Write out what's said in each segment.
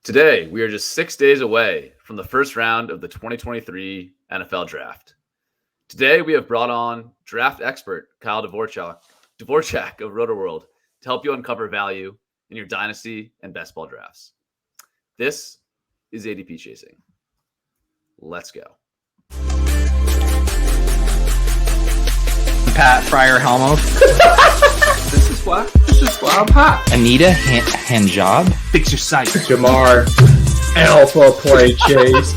Today, we are just 6 days away from the first round of the 2023 NFL Draft. Today, we have brought on draft expert Kyle Dvorchak of RotoWorld to help you uncover value in your dynasty and best ball drafts. This is ADP Chasing. Let's go. Pat Fryer Helmo. This is why I'm hot. Anita Handjob. Fix your site. Jamar. Alpha play chase.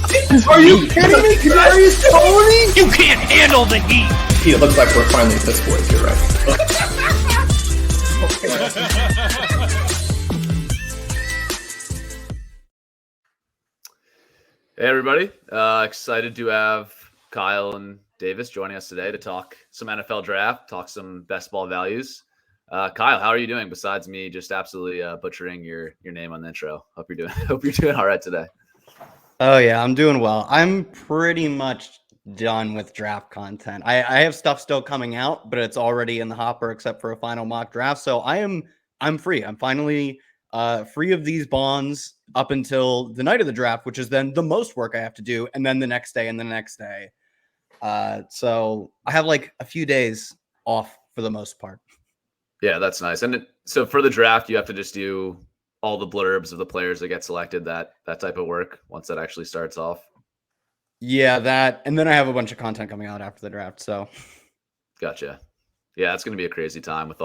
Are you kidding me? Kadarius Toney? You can't handle the heat. It looks like we're finally Piss Boys. You're right. Hey, everybody. Excited to have Kyle and Davis joining us today to talk some NFL draft, talk some best ball values. Kyle, how are you doing? Besides me just absolutely butchering your name on the intro. Hope you're doing all right today. Oh yeah, I'm doing well. I'm pretty much done with draft content. I have stuff still coming out, but it's already in the hopper except for a final mock draft. So I'm free. I'm finally free of these bonds up until the night of the draft, which is then the most work I have to do, and then the next day and the next day. So I have like a few days off for the most part. Yeah, that's nice. And so for the draft, you have to just do all the blurbs of the players that get selected, that type of work once that actually starts off. Yeah, that, and then I have a bunch of content coming out after the draft. So, gotcha. Yeah, it's going to be a crazy time with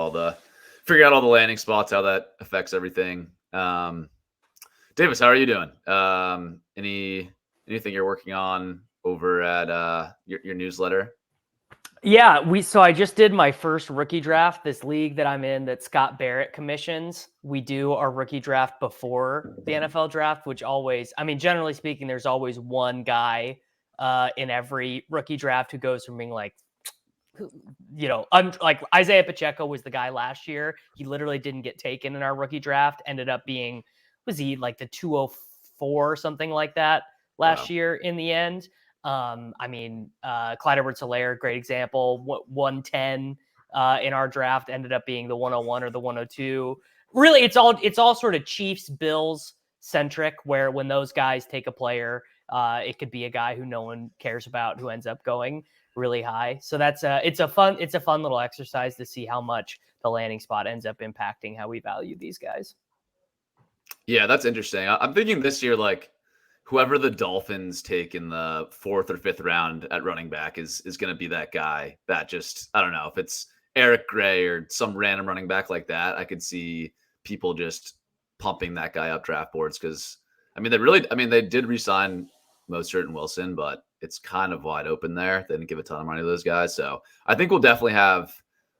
figuring out all the landing spots, how that affects everything. Davis, how are you doing? Anything you're working on over at your newsletter? Yeah, so I just did my first rookie draft. This league that I'm in that Scott Barrett commissions, we do our rookie draft before the NFL draft, which always, I mean, generally speaking, there's always one guy in every rookie draft who goes from being like, like Isaiah Pacheco was the guy last year. He literally didn't get taken in our rookie draft, ended up being, was he like the 204 or something like that last year in the end? Clyde Edwards-Helaire, great example. 110 in our draft ended up being the 101 or the 102. Really, it's all sort of Chiefs, Bills centric, where when those guys take a player, it could be a guy who no one cares about who ends up going really high. So that's it's a fun little exercise to see how much the landing spot ends up impacting how we value these guys. Yeah, that's interesting. I'm thinking this year, like, whoever the Dolphins take in the 4th or 5th round at running back is going to be that guy that just, I don't know if it's Eric Gray or some random running back like that. I could see people just pumping that guy up draft boards because, they did re-sign Mostert and Wilson, but it's kind of wide open there. They didn't give a ton of money to those guys. So I think we'll definitely have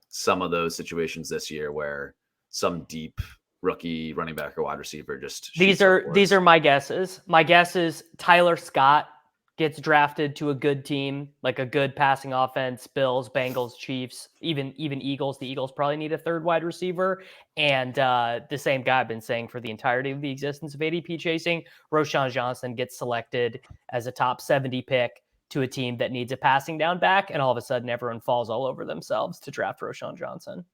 some of those situations this year where some deep rookie running back or wide receiver just these are my guesses. My guess is Tyler Scott gets drafted to a good team, like a good passing offense, Bills, Bengals, Chiefs, even Eagles. The Eagles probably need a third wide receiver. And the same guy I've been saying for the entirety of the existence of ADP Chasing, Roschon Johnson gets selected as a top 70 pick to a team that needs a passing down back, and all of a sudden everyone falls all over themselves to draft Roschon Johnson.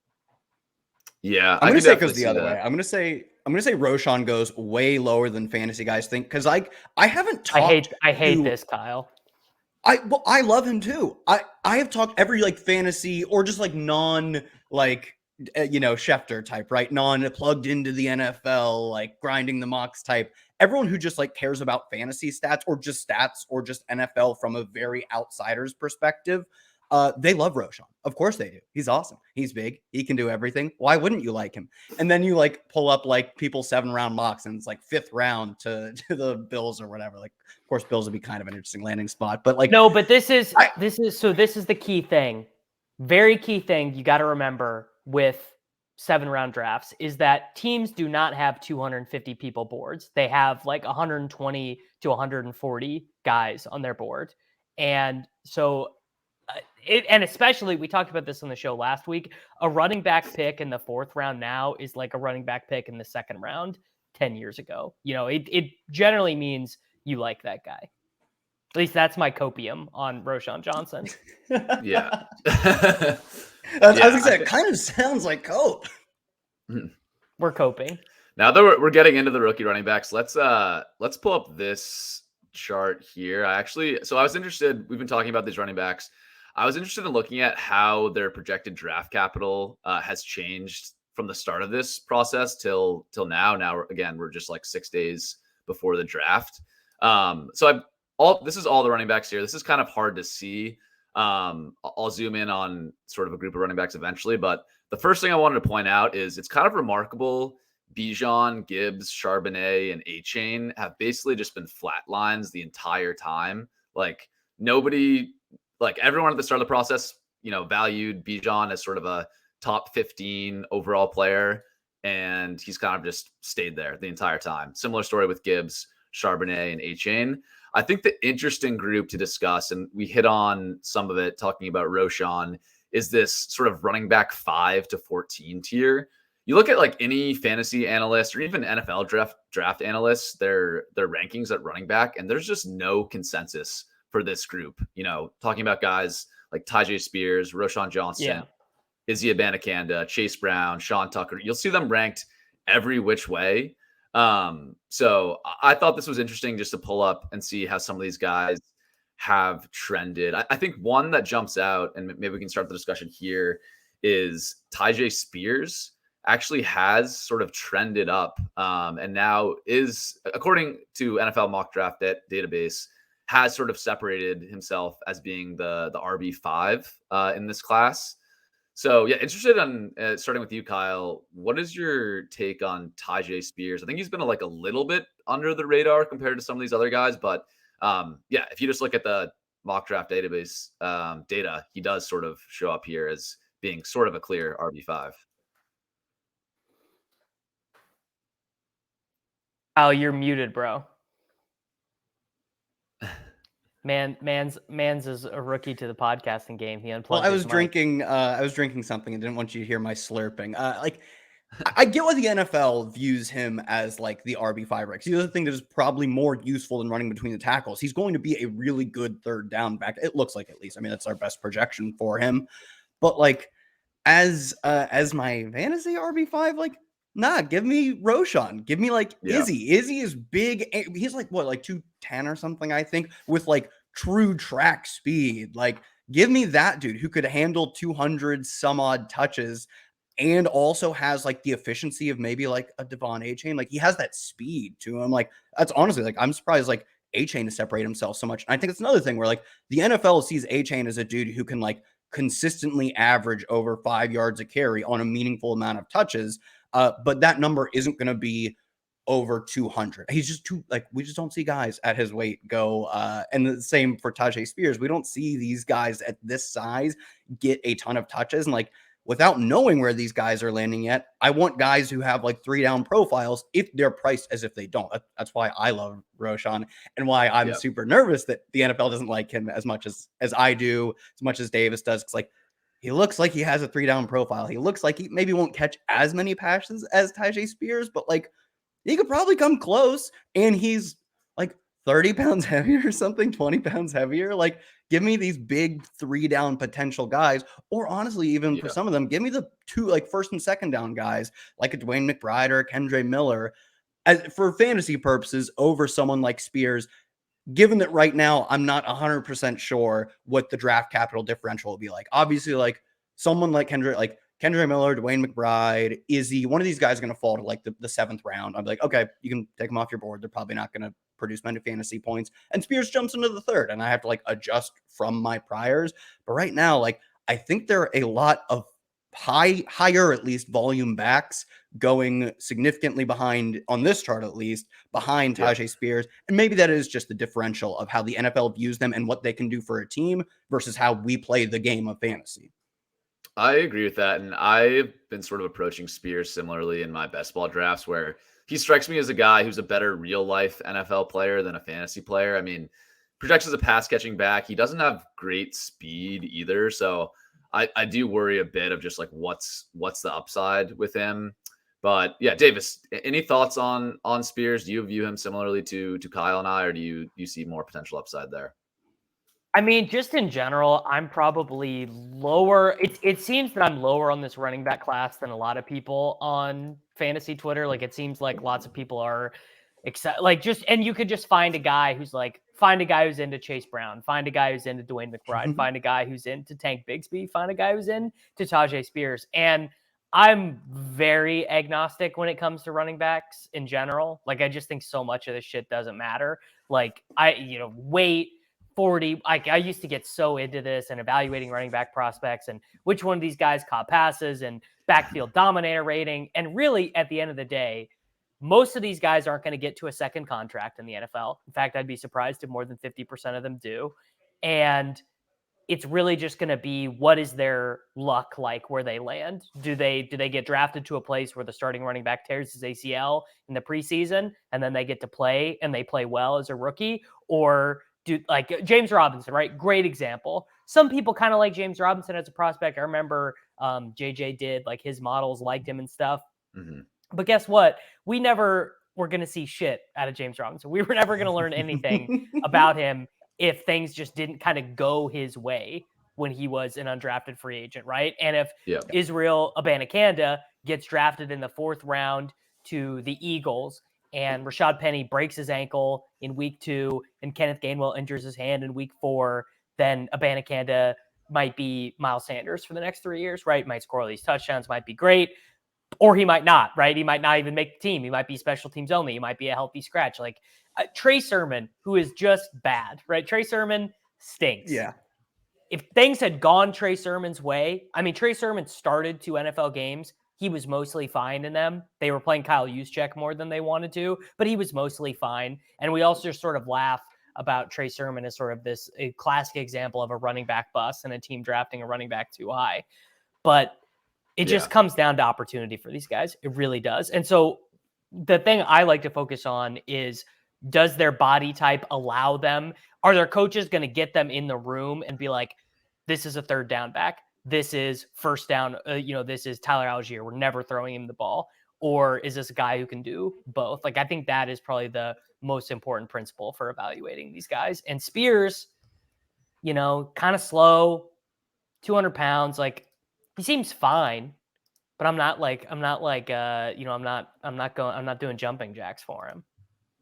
Yeah, I'm going to say it goes the other way. I'm going to say Roschon goes way lower than fantasy guys think, because I haven't talked. I hate this, Kyle. I love him too. I have talked every like fantasy or just like non Schefter type, right? Non plugged into the NFL, like grinding the mocks type. Everyone who just like cares about fantasy stats or just NFL from a very outsider's perspective. They love Roschon. Of course they do. He's awesome. He's big. He can do everything. Why wouldn't you like him? And then you like pull up like people's 7-round mocks and it's like 5th round to the Bills or whatever. Like, of course, Bills would be kind of an interesting landing spot. But like, no, but this is the key thing. Very key thing you got to remember with 7-round drafts is that teams do not have 250 people boards. They have like 120 to 140 guys on their board. And so and especially, we talked about this on the show last week, a running back pick in the 4th round now is like a running back pick in the 2nd round 10 years ago. It generally means you like that guy. At least that's my copium on Roschon Johnson. Yeah. I was going to say, it kind of sounds like cope. We're coping. Now that we're getting into the rookie running backs, let's pull up this chart here. I was interested. We've been talking about these running backs. I was interested in looking at how their projected draft capital has changed from the start of this process till now. Now again, we're just like 6 days before the draft. This is all the running backs here. This is kind of hard to see. I'll zoom in on sort of a group of running backs eventually, but the first thing I wanted to point out is it's kind of remarkable. Bijan, Gibbs, Charbonnet, and A-Chain have basically just been flat lines the entire time. Like nobody, like everyone at the start of the process, valued Bijan as sort of a top 15 overall player, and he's kind of just stayed there the entire time. Similar story with Gibbs, Charbonnet, and A-Chain. I think the interesting group to discuss, and we hit on some of it talking about Roschon, is this sort of running back 5 to 14 tier. You look at like any fantasy analyst or even NFL draft analysts, their rankings at running back, and there's just no consensus for this group. Talking about guys like Tyjae Spears, Roschon Johnson, Izzy Abanikanda, Chase Brown, Sean Tucker. You'll see them ranked every which way. So I thought this was interesting just to pull up and see how some of these guys have trended. I think one that jumps out, and maybe we can start the discussion here, is Tyjae Spears actually has sort of trended up and now is, according to NFL mock draft database, has sort of separated himself as being the RB5 in this class. So yeah, interested in starting with you, Kyle. What is your take on Tyjae Spears? I think he's been like a little bit under the radar compared to some of these other guys, but if you just look at the mock draft database data, he does sort of show up here as being sort of a clear RB5. Oh, you're muted, bro. Man's is a rookie to the podcasting game. He unplugged. Well, I was drinking something and didn't want you to hear my slurping. I get why the NFL views him as like the RB5 Rex. The other thing that is probably more useful than running between the tackles. He's going to be a really good third down back. It looks like, at least. I mean, that's our best projection for him. But like as my fantasy RB5, like, nah, give me Roschon. Give me like Izzy. Izzy is big. He's like what, like 210 or something, I think, with like true track speed. Like, give me that dude who could handle 200 some odd touches and also has like the efficiency of maybe like a Devon A-Chain. Like, he has that speed to him. Like, that's honestly, like, I'm surprised like A-Chain to separate himself so much. And I think it's another thing where like the NFL sees A-Chain as a dude who can like consistently average over 5 yards a carry on a meaningful amount of touches. But that number isn't going to be over 200. He's just too, like, we just don't see guys at his weight go. And the same for Tyjae Spears. We don't see these guys at this size get a ton of touches. And like, without knowing where these guys are landing yet, I want guys who have like 3 down profiles if they're priced as if they don't. That's why I love Roschon and why I'm super nervous that the NFL doesn't like him as much as I do, as much as Davis does. It's like, he looks like he has a 3 down profile. He looks like he maybe won't catch as many passes as Tyjae Spears, but like he could probably come close. And he's like 30 pounds heavier or something, 20 pounds heavier. Like, give me these big 3 down potential guys. Or honestly, even for some of them, give me the 2 like first and second down guys, like a Dwayne McBride or Kendre Miller, for fantasy purposes over someone like Spears. Given that right now, I'm not 100% sure what the draft capital differential will be like. Obviously, like someone like Kendre Miller, Dwayne McBride, Izzy, one of these guys is going to fall to like the 7th round. I'm like, okay, you can take them off your board. They're probably not going to produce many fantasy points. And Spears jumps into the 3rd, and I have to like adjust from my priors. But right now, like, I think there are a lot of higher at least volume backs going significantly behind, on this chart at least, behind Tyjae Spears. And maybe that is just the differential of how the NFL views them and what they can do for a team versus how we play the game of fantasy. I agree with that. And I've been sort of approaching Spears similarly in my best ball drafts, where he strikes me as a guy who's a better real life NFL player than a fantasy player. I mean, projects as a pass catching back. He doesn't have great speed either. So I do worry a bit of just like what's the upside with him. But yeah, Davis, any thoughts on Spears? Do you view him similarly to Kyle and I, or do you see more potential upside there? I mean, just in general, I'm probably lower. It seems that I'm lower on this running back class than a lot of people on fantasy Twitter. Like it seems like lots of people are excited. Like and you could just find a guy who's into Chase Brown, find a guy who's into Dwayne McBride, find a guy who's into Tank Bigsby, find a guy who's into Tyjae Spears. And I'm very agnostic when it comes to running backs in general. Like I just think so much of this shit doesn't matter. Like weight, 40. I used to get so into this and evaluating running back prospects and which one of these guys caught passes and backfield dominator rating. And really, at the end of the day, most of these guys aren't going to get to a second contract in the NFL. In fact, I'd be surprised if more than 50% of them do. And it's really just going to be what is their luck like where they land. Do they get drafted to a place where the starting running back tears his ACL in the preseason and then they get to play and they play well as a rookie? Or do like James Robinson, right? Great example. Some people kind of like James Robinson as a prospect. I remember JJ did, like his models liked him and stuff. Mm-hmm. But guess what? We never were going to see shit out of James Robinson. We were never going to learn anything about him if things just didn't kind of go his way when he was an undrafted free agent, right? And if Israel Abanikanda gets drafted in the 4th round to the Eagles and Rashad Penny breaks his ankle in week 2 and Kenneth Gainwell injures his hand in week 4, then Abanikanda might be Miles Sanders for the next 3 years, right? Might score all these touchdowns, might be great. Or he might not, right? He might not even make the team. He might be special teams only. He might be a healthy scratch. Like Trey Sermon, who is just bad, right? Trey Sermon stinks. Yeah. If things had gone Trey Sermon's way, I mean, Trey Sermon started 2 NFL games. He was mostly fine in them. They were playing Kyle Juszczyk more than they wanted to, but he was mostly fine. And we also just sort of laugh about Trey Sermon as sort of a classic example of a running back bust and a team drafting a running back too high. But it just comes down to opportunity for these guys. It really does. And so the thing I like to focus on is, does their body type allow them? Are their coaches going to get them in the room and be like, this is a 3rd down back. This is 1st down. This is Tyler Algier. We're never throwing him the ball. Or is this a guy who can do both? Like, I think that is probably the most important principle for evaluating these guys. And Spears, kind of slow, 200 pounds, like, he seems fine, but I'm not doing jumping jacks for him.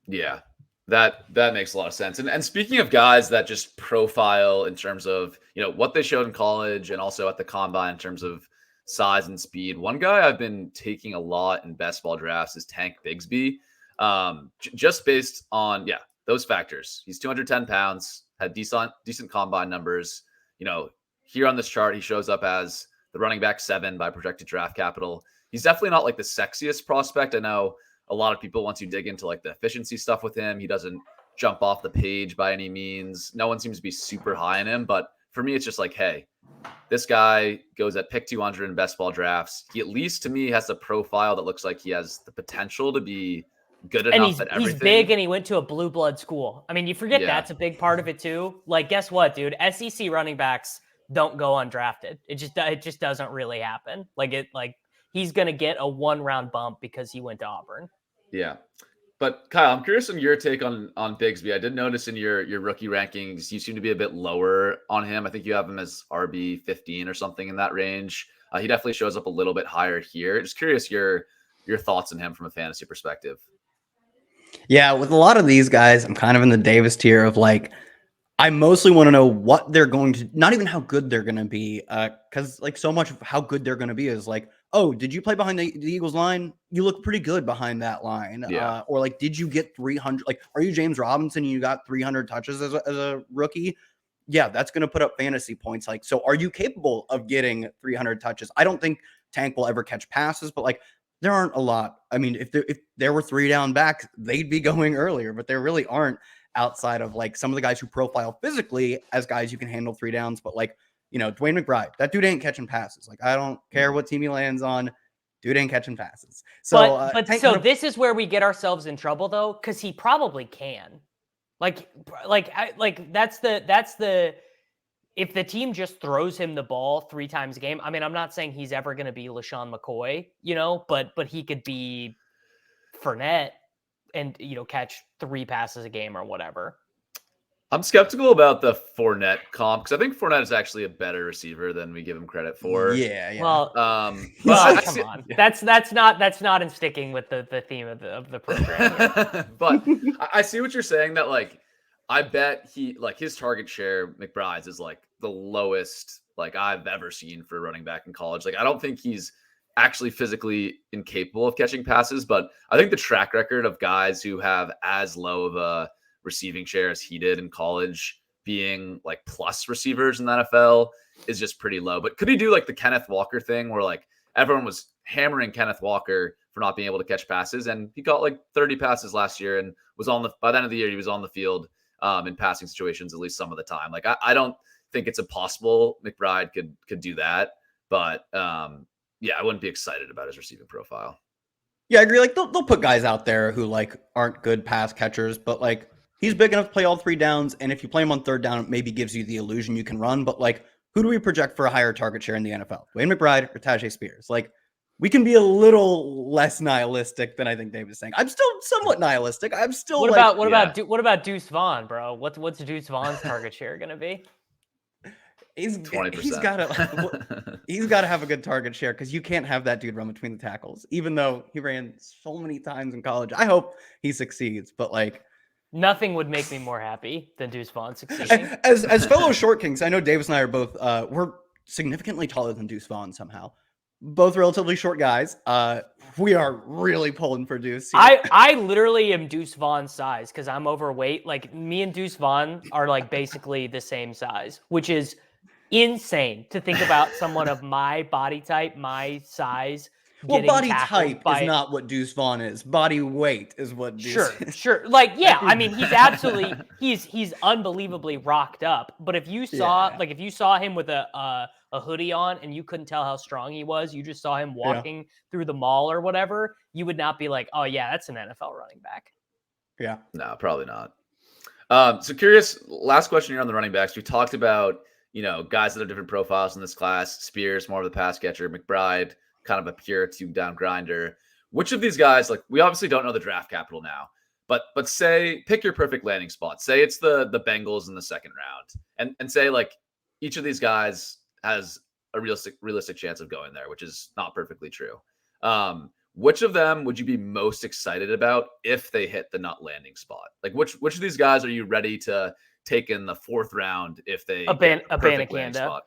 Yeah, that makes a lot of sense. And speaking of guys that just profile in terms of, what they showed in college and also at the combine in terms of size and speed, one guy I've been taking a lot in best ball drafts is Tank Bigsby. Just based on, those factors. He's 210 pounds, had decent combine numbers. Here on this chart, he shows up as the running back 7 by projected draft capital. He's definitely not like the sexiest prospect. I know a lot of people, once you dig into like the efficiency stuff with him, he doesn't jump off the page by any means. No one seems to be super high in him. But for me, it's just like, hey, this guy goes at pick 200 in best ball drafts. He, at least to me, has a profile that looks like he has the potential to be good enough at everything. He's big and he went to a blue blood school. I mean, you forget that's a big part of it too. Like, guess what, dude? SEC running backs don't go undrafted. It just doesn't really happen. He's going to get a 1-round bump because he went to Auburn. Yeah. But Kyle, I'm curious on your take on Bigsby. I did notice in your rookie rankings, you seem to be a bit lower on him. I think you have him as RB 15 or something in that range. He definitely shows up a little bit higher here. Just curious your thoughts on him from a fantasy perspective. Yeah, with a lot of these guys, I'm kind of in the Davis tier of like, I mostly want to know what they're going to, not even how good they're going to be, because like so much of how good they're going to be is like, oh, did you play behind the Eagles line? You look pretty good behind that line. Yeah. Or like, did you get 300? Like, are you James Robinson and you got 300 touches as a rookie? Yeah, that's going to put up fantasy points. Like, so are you capable of getting 300 touches? I don't think Tank will ever catch passes, but like, there aren't a lot. I mean, if there were 3 down backs, they'd be going earlier, but there really aren't, outside of like some of the guys who profile physically as guys who can handle 3 downs. But like, Dwayne McBride, that dude ain't catching passes. Like, I don't care what team he lands on. Dude ain't catching passes. So, this is where we get ourselves in trouble though, because he probably can. That's the if the team just throws him the ball 3 times a game. I mean, I'm not saying he's ever going to be LaShawn McCoy, but he could be Fournette and catch 3 passes a game or whatever. I'm skeptical about the Fournette comp because I think Fournette is actually a better receiver than we give him credit for. Yeah. Well, But I come see, on. That's not in sticking with the theme of the program. but I see what you're saying. That like, I bet his target share McBride's is like the lowest like I've ever seen for a running back in college. Like I don't think he's actually physically incapable of catching passes, but I think the track record of guys who have as low of a receiving share as he did in college being like plus receivers in the NFL is just pretty low. But could he do like the Kenneth Walker thing where like everyone was hammering Kenneth Walker for not being able to catch passes, and he got like 30 passes last year and was by the end of the year he was on the field in passing situations at least some of the time. Like I don't think it's impossible McBride could do that, but yeah, I wouldn't be excited about his receiving profile. Yeah, I agree. Like they'll put guys out there who like aren't good pass catchers, but like he's big enough to play all 3 downs. And if you play him on 3rd down, it maybe gives you the illusion you can run. But like, who do we project for a higher target share in the NFL? Dwayne McBride or Tyjae Spears? Like, we can be a little less nihilistic than I think Dave is saying. I'm still somewhat nihilistic. I'm still. What like, what about Deuce Vaughn, bro? What's Deuce Vaughn's target share gonna be? He's 20%. He's got to have a good target share because you can't have that dude run between the tackles, even though he ran so many times in college. I hope he succeeds, but like nothing would make me more happy than Deuce Vaughn succeeding. As fellow short kings, I know Davis and I are both we're significantly taller than Deuce Vaughn somehow. Both relatively short guys. We are really pulling for Deuce here. I literally am Deuce Vaughn's size because I'm overweight. Like me and Deuce Vaughn are like basically the same size, which is insane to think about someone of my body type, my size. Well, body type is not what Deuce Vaughn is. Body weight is what Deuce is. Sure. Like, yeah, I mean, he's absolutely he's unbelievably rocked up. But if you saw if you saw him with a hoodie on and you couldn't tell how strong he was, you just saw him walking through the mall or whatever, you would not be like, oh yeah, that's an NFL running back. Yeah. No, probably not. So curious, last question here on the running backs. We talked about, guys that have different profiles in this class. Spears, more of the pass catcher. McBride, kind of a pure 2-down grinder. Which of these guys, like we obviously don't know the draft capital now, but say pick your perfect landing spot. Say it's the Bengals in the 2nd round, and say like each of these guys has a realistic chance of going there, which is not perfectly true. Which of them would you be most excited about if they hit the nut landing spot? Like which of these guys are you ready to take in the 4th round if they Abanikanda?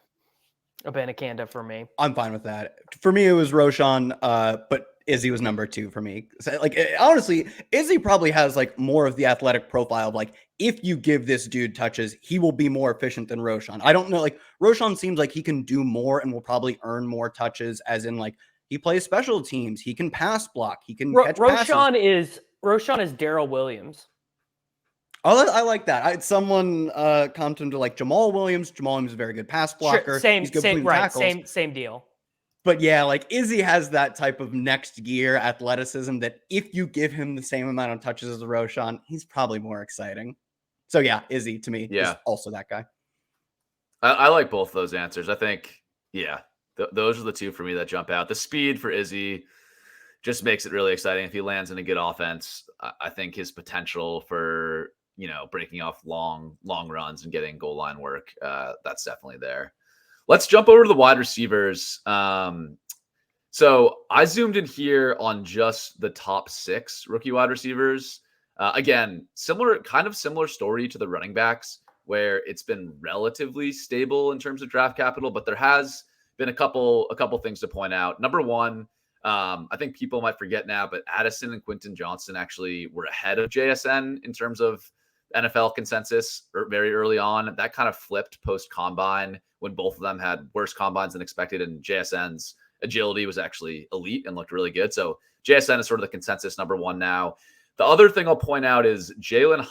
Abanikanda for me. I'm fine with that. For me, it was Roschon, but Izzy was number 2 for me. So, like honestly, Izzy probably has like more of the athletic profile of like if you give this dude touches, he will be more efficient than Roschon. I don't know, like Roschon seems like he can do more and will probably earn more touches, as in like he plays special teams, he can pass block, he can catch passes. Roschon is Darrell Williams. Oh, I like that. Someone comped him to like Jamal Williams. Jamal Williams is a very good pass blocker. Sure, same deal. But yeah, like Izzy has that type of next gear athleticism that if you give him the same amount of touches as Roschon, he's probably more exciting. So yeah, Izzy to me is also that guy. I like both those answers. I think, those are the 2 for me that jump out. The speed for Izzy just makes it really exciting. If he lands in a good offense, I think his potential for, breaking off long runs and getting goal line work, that's definitely there. Let's jump over to the wide receivers. So I zoomed in here on just the top 6 rookie wide receivers. Again, similar story to the running backs, where it's been relatively stable in terms of draft capital, but there has been a couple things to point out. Number 1, I think people might forget now, but Addison and Quentin Johnson actually were ahead of JSN in terms of NFL consensus very early on. That kind of flipped post-combine when both of them had worse combines than expected, and JSN's agility was actually elite and looked really good. So JSN is sort of the consensus number 1 now. The other thing I'll point out is Jalen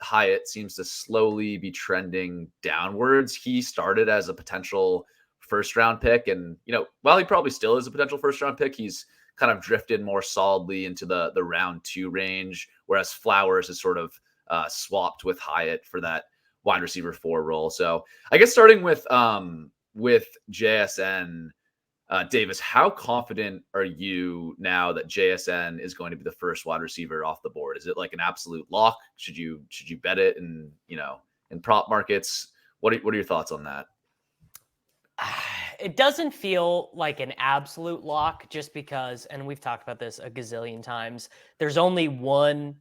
Hyatt seems to slowly be trending downwards. He started as a potential first-round pick, and while he probably still is a potential first-round pick, he's kind of drifted more solidly into the round 2 range, whereas Flowers has sort of swapped with Hyatt for that wide receiver 4 role. So I guess starting with JSN, Davis, how confident are you now that JSN is going to be the first wide receiver off the board? Is it like an absolute lock? Should you bet it and in prop markets. What are your thoughts on that? It doesn't feel like an absolute lock just because, and we've talked about this a gazillion times, there's only one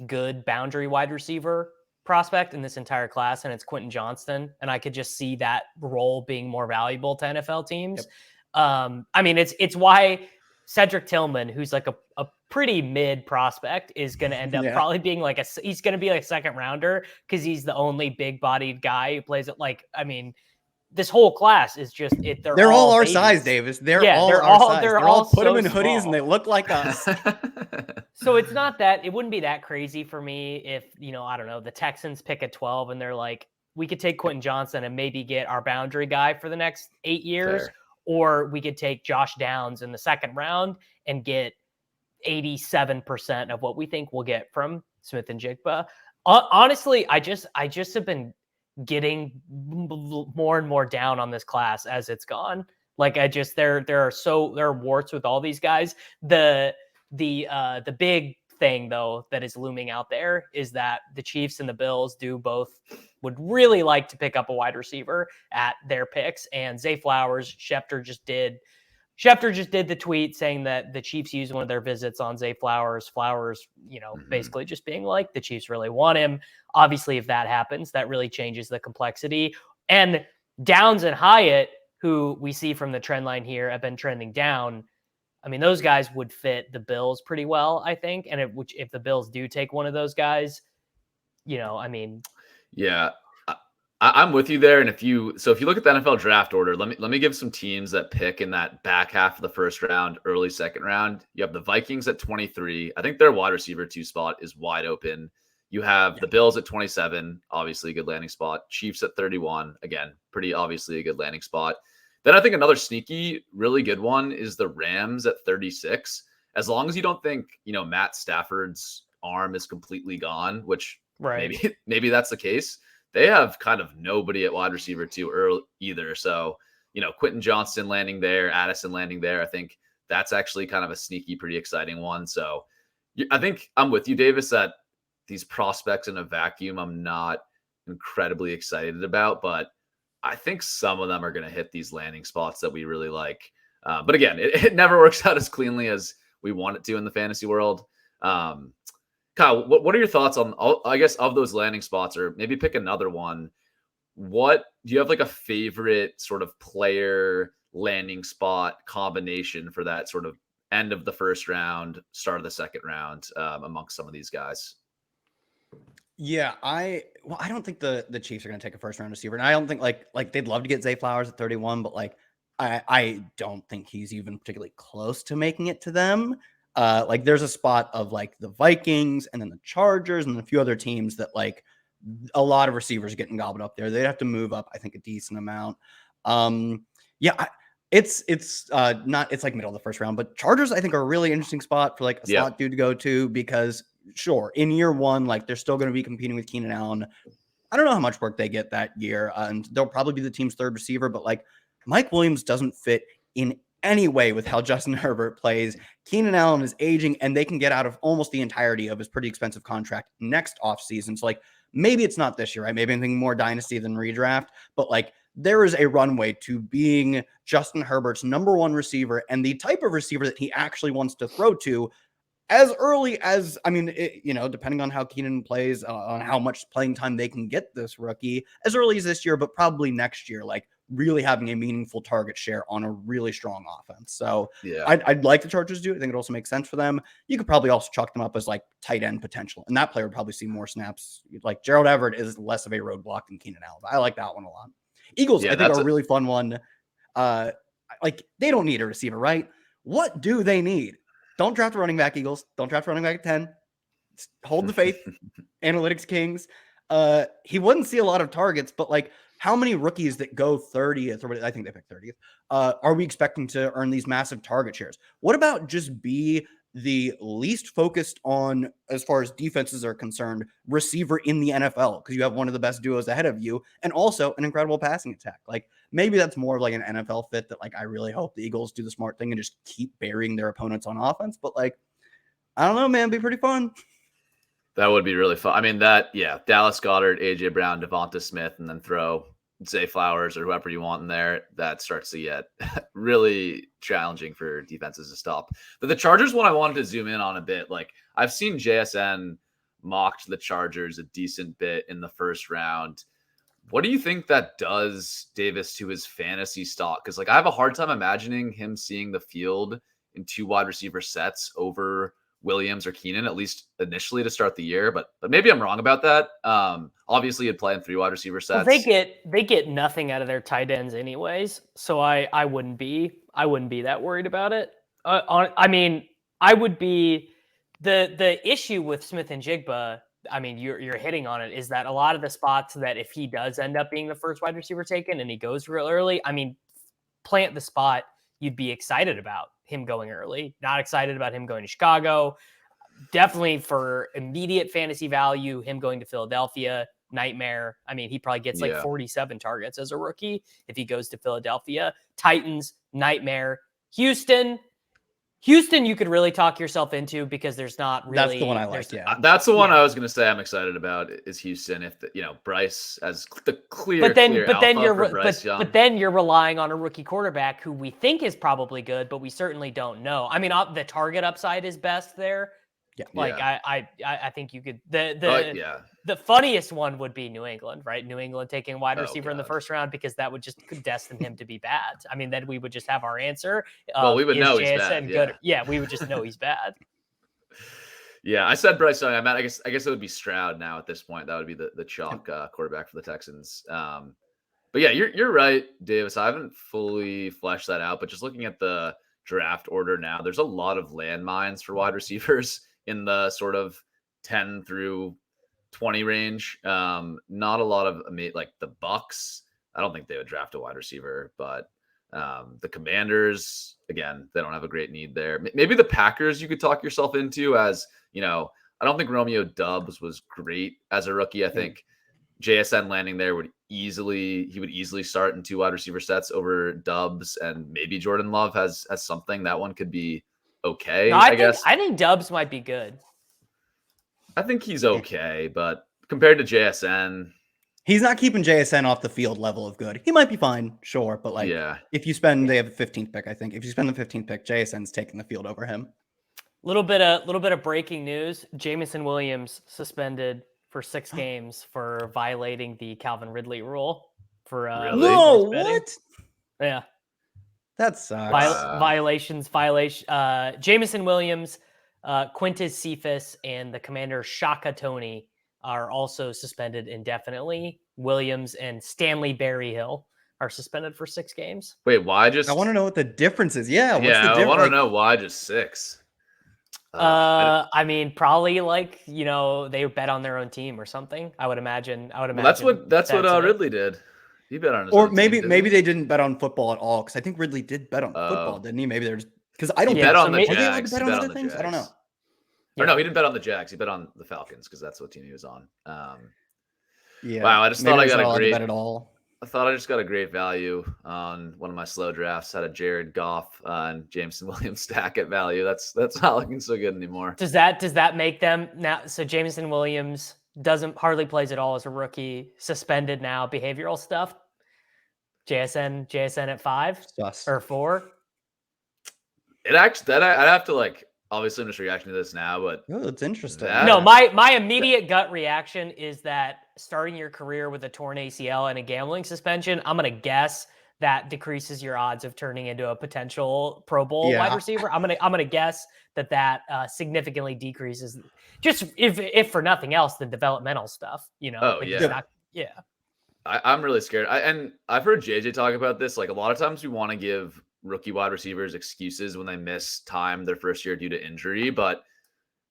good boundary wide receiver prospect in this entire class, and it's Quentin Johnston. And I could just see that role being more valuable to NFL teams. Yep. I mean, it's why Cedric Tillman, who's like a pretty mid prospect, is going to end up probably being like he's going to be like a second rounder because he's the only big bodied guy who plays it. Like, I mean, this whole class is just it. They're all our babies. Size, Davis. They're all our size. They're all put them in hoodies small. and they look like us. So it's not that, it wouldn't be that crazy for me if, I don't know, the Texans pick at 12 and they're like, we could take Quentin Johnson and maybe get our boundary guy for the next 8 years. Fair. Or we could take Josh Downs in the second round and get 87% of what we think we'll get from Smith and Jigba. Honestly, I just have been getting more and more down on this class as it's gone. Like there are warts with all these guys. The big thing though that is looming out there is that the Chiefs and the Bills would really like to pick up a wide receiver at their picks. And Zay Flowers, Schefter just did the tweet saying that the Chiefs used one of their visits on Zay Flowers. Flowers, basically just being like, the Chiefs really want him. Obviously, if that happens, that really changes the complexity. And Downs and Hyatt, who we see from the trend line here, have been trending down. I mean, those guys would fit the Bills pretty well, I think. And if the Bills do take one of those guys, I mean. Yeah, I'm with you there. And if you look at the NFL draft order, let me give some teams that pick in that back half of the first round, early second round. You have the Vikings at 23. I think their wide receiver 2 spot is wide open. You have the Bills at 27, obviously a good landing spot. Chiefs at 31, again, pretty obviously a good landing spot. Then I think another sneaky, really good one is the Rams at 36. As long as you don't think, Matt Stafford's arm is completely gone, which maybe that's the case. They have kind of nobody at wide receiver 2 early either. So, Quentin Johnston landing there, Addison landing there. I think that's actually kind of a sneaky, pretty exciting one. So I think I'm with you, Davis, that these prospects in a vacuum, I'm not incredibly excited about, but I think some of them are going to hit these landing spots that we really like. But again, it never works out as cleanly as we want it to in the fantasy world. Kyle, what are your thoughts on, I guess, of those landing spots, or maybe pick another one? What do you have like a favorite sort of player landing spot combination for that sort of end of the first round, start of the second round amongst some of these guys? Yeah, I don't think the Chiefs are going to take a first round receiver, and I don't think like they'd love to get Zay Flowers at 31, but like I don't think he's even particularly close to making it to them. Like there's a spot of like the Vikings and then the Chargers and a few other teams that like a lot of receivers are getting gobbled up there. They'd have to move up, I think, a decent amount. It's like middle of the first round, but Chargers I think are a really interesting spot for like a slot dude to go to, because sure, in year one, like they're still going to be competing with Keenan Allen. I don't know how much work they get that year, and they'll probably be the team's third receiver, but like Mike Williams doesn't fit in any way with how Justin Herbert plays. Keenan Allen is aging, and they can get out of almost the entirety of his pretty expensive contract next offseason. So like maybe it's not this year, right? Maybe I'm thinking more dynasty than redraft, but like there is a runway to being Justin Herbert's number one receiver and the type of receiver that he actually wants to throw to as early as, I mean, depending on how Keenan plays, on how much playing time they can get this rookie, as early as this year, but probably next year, like really having a meaningful target share on a really strong offense. So yeah, I'd like the Chargers to do it. I think it also makes sense for them. You could probably also chalk them up as like tight end potential, and that player would probably see more snaps. Like Gerald Everett is less of a roadblock than Keenan Allen. I like that one a lot. Eagles, I think, are a really fun one. Like they don't need a receiver, right? What do they need? Don't draft a running back, Eagles. Don't draft a running back at 10. Hold the faith. Analytics kings. He wouldn't see a lot of targets, but like how many rookies that go 30th, or I think they picked 30th, are we expecting to earn these massive target shares? What about just be the least focused on, as far as defenses are concerned, receiver in the NFL, because you have one of the best duos ahead of you and also an incredible passing attack? Like maybe that's more of like an NFL fit that like I really hope the Eagles do the smart thing and just keep burying their opponents on offense. But like, I don't know, man, it'd be pretty fun. That would be really fun. I mean, Dallas Goedert, AJ Brown, Devonta Smith, and then throw Zay Flowers or whoever you want in there. That starts to get really challenging for defenses to stop. But the Chargers one I wanted to zoom in on a bit. Like, I've seen JSN mocked the Chargers a decent bit in the first round. What do you think that does, Davis, to his fantasy stock? Because, like, I have a hard time imagining him seeing the field in 2 wide receiver sets over Williams or Keenan, at least initially to start the year, but maybe I'm wrong about that. Obviously you'd play in 3 wide receiver sets. Well, they get nothing out of their tight ends anyways, so I wouldn't be that worried about it. I mean, I would be the issue with Smith and Jigba. I mean, you're hitting on it, is that a lot of the spots that if he does end up being the first wide receiver taken and he goes real early, I mean, plant the spot you'd be excited about him going early, not excited about him going to Chicago. Definitely for immediate fantasy value, him going to Philadelphia, nightmare. I mean, he probably gets like 47 targets as a rookie if he goes to Philadelphia. Titans, nightmare. Houston, you could really talk yourself into because there's not really. That's the one I like. Yeah, that's the one I was going to say I'm excited about is Houston. If Bryce as the clear, but then you're relying on a rookie quarterback who we think is probably good, but we certainly don't know. I mean, the target upside is best there. Yeah, like I think you could. The funniest one would be New England, right? New England taking a wide receiver in the first round because that would just destine him to be bad. I mean, then we would just have our answer. Well, we would know he's bad. Good? Yeah, we would just know he's bad. Yeah, I said Bryce Young. I guess it would be Stroud now at this point. That would be the chalk quarterback for the Texans. But yeah, you're right, Davis. I haven't fully fleshed that out, but just looking at the draft order now, there's a lot of landmines for wide receivers in the sort of 10 through 20 range. Not a lot of like the Bucks. I don't think they would draft a wide receiver, but the Commanders, again, they don't have a great need there. Maybe the Packers you could talk yourself into as, I don't think Romeo Doubs was great as a rookie. I think JSN landing there would easily start in 2 wide receiver sets over Doubs, and maybe Jordan Love has something. That one could be okay. No, I think Doubs might be good. I think he's okay, but compared to JSN, he's not keeping JSN off the field level of good. He might be fine, sure, but like, if you spend, they have a 15th pick, I think. If you spend the 15th pick, JSN's taking the field over him. Little bit of breaking news: Jameson Williams suspended for 6 games for violating the Calvin Ridley rule. For really? No, what? Yeah, that sucks. Violations. Jameson Williams, Quintez Cephas, and the commander Shaka Toney are also suspended indefinitely. Williams and Stanley Berryhill are suspended for 6 games. Wait, why just? I want to know what the difference is. Yeah, what's the I difference? want to know why just 6. I mean, probably like they bet on their own team or something. I would imagine. Well, that's what Ridley did. He bet on his or own maybe team, maybe they didn't bet on football at all, because I think Ridley did bet on football, didn't he? Maybe they're just because I don't bet on the Jags. Jags. Bet on other things. I don't know. Or no, he didn't bet on the Jags. He bet on the Falcons because that's what team he was on. Yeah. Wow, I just thought I got a great bet at all. I thought I just got a great value on one of my slow drafts. Had a Jared Goff and Jameson Williams stack at value. That's not looking so good anymore. Does that make them now? So Jameson Williams hardly plays at all as a rookie. Suspended now. Behavioral stuff. JSN at 5 or 4. It actually I'd have to obviously I'm just reacting to this now, but it's interesting. No, my immediate gut reaction is that starting your career with a torn ACL and a gambling suspension, I'm going to guess that decreases your odds of turning into a potential Pro Bowl wide receiver. I'm going to guess that significantly decreases, just if for nothing else, the developmental stuff, I'm really scared. I've heard JJ talk about this. Like, a lot of times we want to give rookie wide receivers excuses when they miss time their first year due to injury, but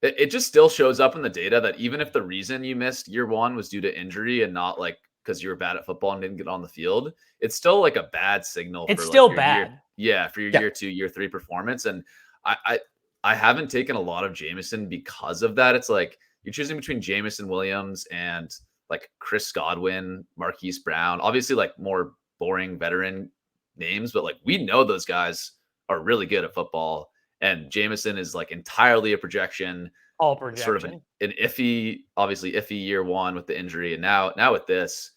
it just still shows up in the data that even if the reason you missed year 1 was due to injury and not because you were bad at football and didn't get on the field, it's still like a bad signal. It's still bad. For your year 2, year 3 performance. And I haven't taken a lot of Jameson because of that. It's like you're choosing between Jameson Williams and like Chris Godwin, Marquise Brown, obviously like more boring veteran names, but like we know those guys are really good at football. And Jameson is like entirely a projection. All projection. Sort of an obviously iffy year one with the injury, and now with this,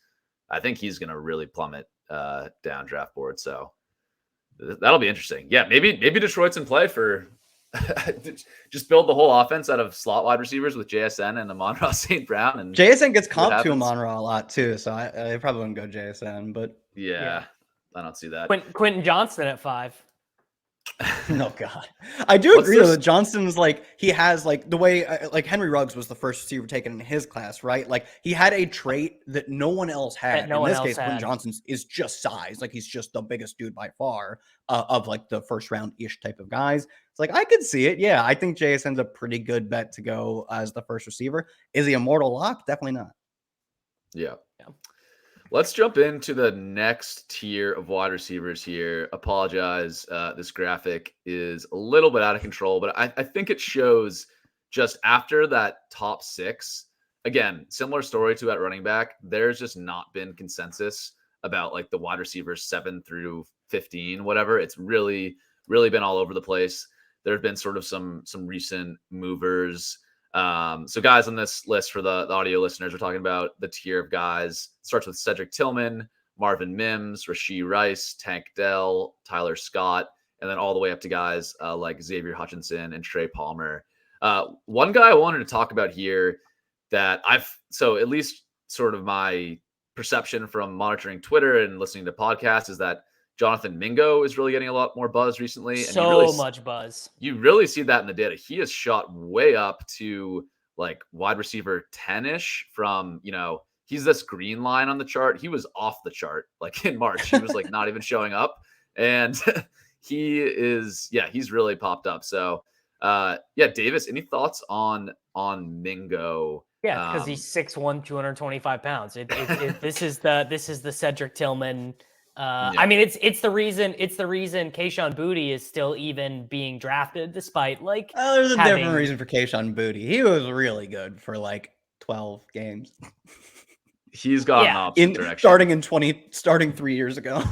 I think he's going to really plummet down draft board. So that'll be interesting. Yeah, maybe Detroit's in play for just build the whole offense out of slot wide receivers with JSN and Amon-Ra St. Brown. And JSN gets comped to Amon-Ra a lot too, so I probably wouldn't go JSN, but yeah. I don't see that. Quentin Johnston at 5. No, God. I do agree though that Johnston's like, he has like the way, like Henry Ruggs was the first receiver taken in his class, right? Like he had a trait that no one else had. In this case, Quentin Johnston is just size. Like he's just the biggest dude by far of like the first round-ish type of guys. It's like, I could see it. Yeah, I think JSN's a pretty good bet to go as the first receiver. Is he a mortal lock? Definitely not. Yeah. Let's jump into the next tier of wide receivers here. Apologize. This graphic is a little bit out of control, but I think it shows just after that top 6, again, similar story to at running back. There's just not been consensus about like the wide receivers 7 through 15, whatever. It's really, really been all over the place. There have been sort of some recent movers. So guys on this list for the audio listeners, we're talking about the tier of guys. It starts with Cedric Tillman, Marvin Mims, Rashee Rice, Tank Dell, Tyler Scott, and then all the way up to guys like Xavier Hutchinson and Trey Palmer. One guy I wanted to talk about here that so at least sort of my perception from monitoring Twitter and listening to podcasts is that Jonathan Mingo is really getting a lot more buzz recently. And much buzz. You really see that in the data. He has shot way up to like wide receiver 10-ish from, he's this green line on the chart. He was off the chart like in March. He was like not even showing up. And he's really popped up. So Davis, any thoughts on Mingo? Yeah, because he's 6'1", 225 pounds. This is the Cedric Tillman. I mean, it's the reason Kayshon Boutte is still even being drafted, despite like. There's a different reason for Kayshon Boutte. He was really good for like 12 games. He's gone opposite direction. Starting 3 years ago.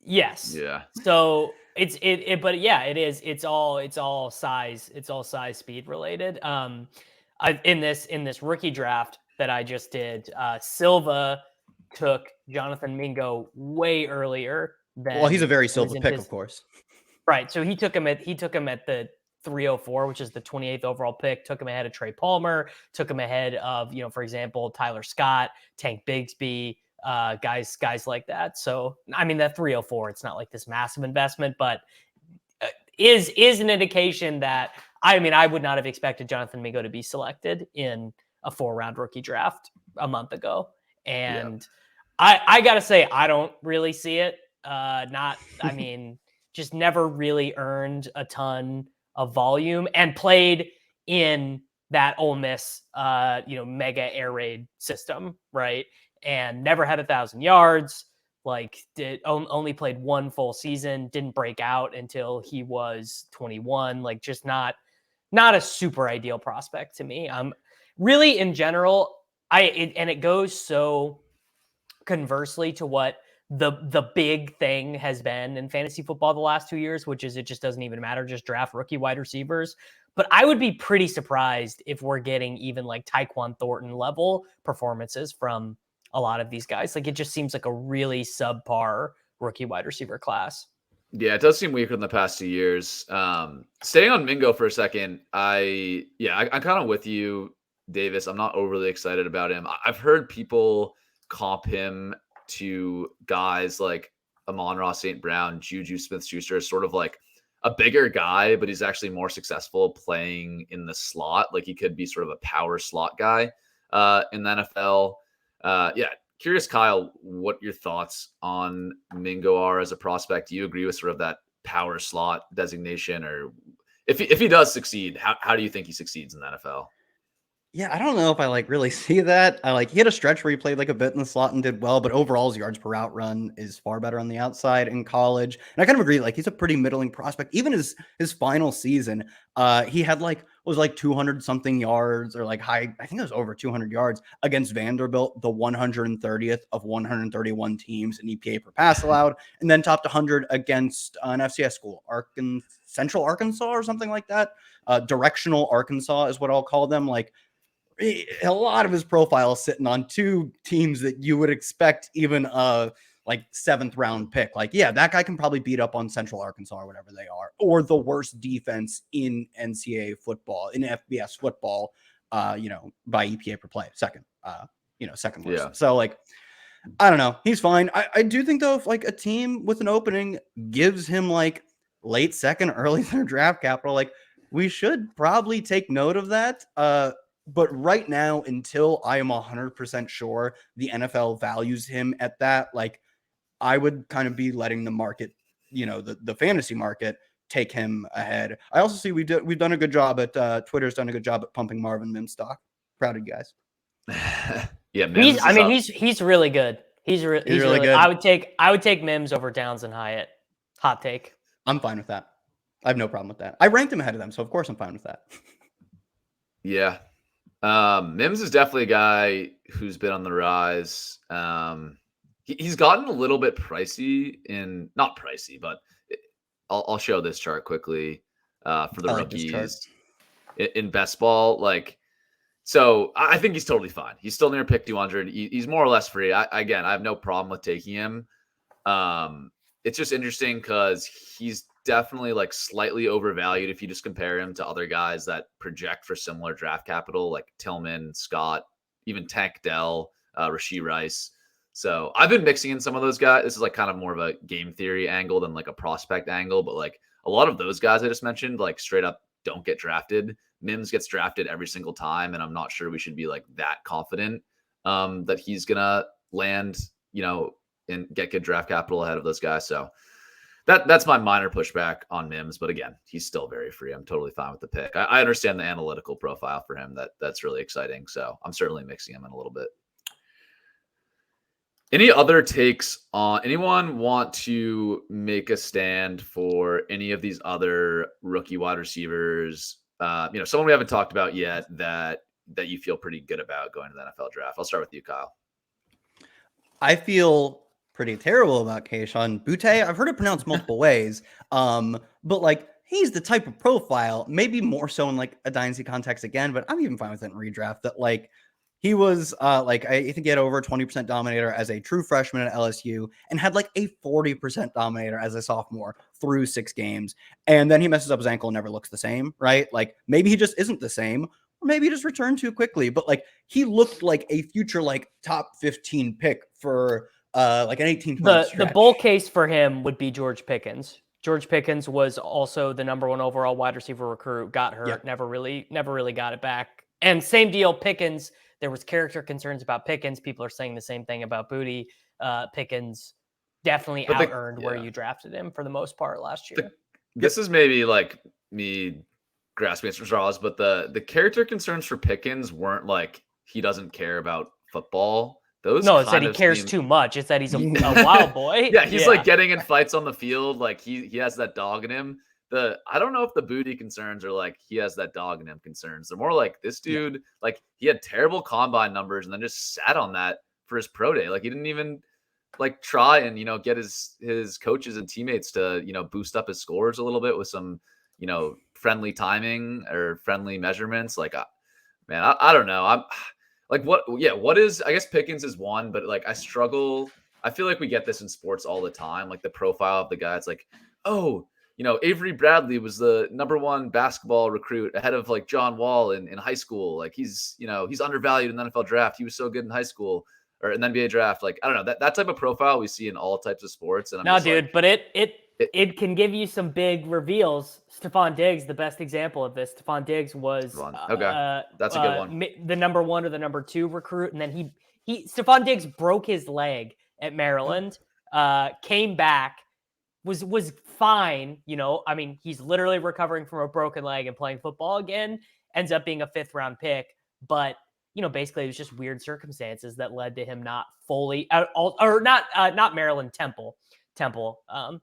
Yes. Yeah. So it's all size. It's all size speed related. In this rookie draft that I just did, Silva took Jonathan Mingo way earlier than. Well, he's a very Silva pick, of course. Right. So he took him at the 304, which is the 28th overall pick. Took him ahead of Trey Palmer. Took him ahead of for example, Tyler Scott, Tank Bigsby, guys like that. So I mean, that 304, it's not like this massive investment, but is an indication that I would not have expected Jonathan Mingo to be selected in a 4-round rookie draft a month ago. And I got to say, I don't really see it. Just never really earned a ton of volume and played in that Ole Miss, mega air raid system, right? And never had 1,000 yards, only played 1 full season, didn't break out until he was 21, just not a super ideal prospect to me. Really in general, it goes so conversely to what the big thing has been in fantasy football the last 2 years, which is it just doesn't even matter. Just draft rookie wide receivers. But I would be pretty surprised if we're getting even like Tyquan Thornton level performances from a lot of these guys. It just seems like a really subpar rookie wide receiver class. Yeah, it does seem weaker than the past 2 years. Staying on Mingo for a second, I'm kind of with you, Davis. I'm not overly excited about him. I've heard people comp him to guys like Amon-Ra St. Brown, Juju Smith-Schuster, sort of like a bigger guy, but he's actually more successful playing in the slot. Like he could be sort of a power slot guy in the NFL. Curious, Kyle, what your thoughts on Mingo are as a prospect. Do you agree with sort of that power slot designation, or if he does succeed, how do you think he succeeds in the NFL? Yeah, I don't know if I like really see that. He had a stretch where he played like a bit in the slot and did well, but overall his yards per route run is far better on the outside in college. And I kind of agree, like he's a pretty middling prospect. Even his final season, he had like 200 something yards or like high, I think it was over 200 yards against Vanderbilt, the 130th of 131 teams in EPA per pass allowed, and then topped 100 against an FCS school, Central Arkansas or something like that. Directional Arkansas is what I'll call them. Like a lot of his profile is sitting on two teams that you would expect even a like 7th round pick. Like, yeah, that guy can probably beat up on Central Arkansas or whatever they are, or the worst defense in NCAA football, in FBS football, by EPA per play, second worst. Yeah. So like, I don't know. He's fine. I do think though, if like a team with an opening gives him like late second, early third draft capital, like we should probably take note of that. But right now, until I am 100% sure the NFL values him at that, like I would kind of be letting the market, the fantasy market take him ahead. I also see we've done a good job at Twitter's done a good job at pumping Marvin Mims stock. Proud of you guys. Yeah, Mims he's really good. He's really good. I would take Mims over Downs and Hyatt. Hot take. I'm fine with that. I have no problem with that. I ranked him ahead of them, so of course I'm fine with that. Yeah. Mims is definitely a guy who's been on the rise. He's gotten a little bit pricey not pricey, but I'll show this chart quickly for the rookies in best ball. So I think he's totally fine. He's still near pick 200. He's more or less free. I have no problem with taking him. It's just interesting because he's definitely like slightly overvalued if you just compare him to other guys that project for similar draft capital, like Tillman, Scott, even Tank Dell, Rashee Rice. So I've been mixing in some of those guys. This is like kind of more of a game theory angle than like a prospect angle, but like a lot of those guys I just mentioned, like straight up don't get drafted. Mims gets drafted every single time, and I'm not sure we should be like that confident that he's gonna land, and get good draft capital ahead of those guys. So that's my minor pushback on Mims, but again, he's still very free. I'm totally fine with the pick. I understand the analytical profile for him. That's really exciting. So I'm certainly mixing him in a little bit. Any other takes on anyone want to make a stand for any of these other rookie wide receivers? Someone we haven't talked about yet that you feel pretty good about going to the NFL draft. I'll start with you, Kyle. I feel pretty terrible about Kayshon. Boutte, I've heard it pronounced multiple ways. But like he's the type of profile, maybe more so in like a dynasty context again, but I'm even fine with it in redraft, that like he was I think he had over a 20% dominator as a true freshman at LSU and had like a 40% dominator as a sophomore through 6 games. And then he messes up his ankle and never looks the same, right? Like maybe he just isn't the same, or maybe he just returned too quickly. But like he looked like a future like top 15 pick for like an 18-month stretch. The bull case for him would be George Pickens. George Pickens was also the number 1 overall wide receiver recruit, got hurt, Yep. never really got it back. And same deal, Pickens. There was character concerns about Pickens. People are saying the same thing about Boutte. Pickens definitely out-earned where you drafted him for the most part last year. This is maybe like me grasping at straws, but the character concerns for Pickens weren't like he doesn't care about football. It's that he cares too much. It's that he's a wild boy. Yeah, he's like getting in fights on the field. Like he has that dog in him. I don't know if the Boutte concerns are like he has that dog in him concerns. They're more like this dude, like he had terrible combine numbers and then just sat on that for his pro day. Like he didn't even like try and, get his coaches and teammates to, boost up his scores a little bit with some, friendly timing or friendly measurements. Like, man, I don't know. I'm like, what is, I guess Pickens is one, but like I struggle. I feel like we get this in sports all the time. Like the profile of the guy, it's like, oh, Avery Bradley was the number 1 basketball recruit ahead of like John Wall in high school. Like he's undervalued in the NFL draft. He was so good in high school or in the NBA draft. Like, I don't know, that type of profile we see in all types of sports. And but it can give you some big reveals. Stephon Diggs, the best example of this. Stephon Diggs was that's a good one. The number 1 or the number 2 recruit. And then Stephon Diggs broke his leg at Maryland, came back, was fine. I mean, he's literally recovering from a broken leg and playing football again, ends up being a 5th round pick, but basically it was just weird circumstances that led to him not fully not Maryland Temple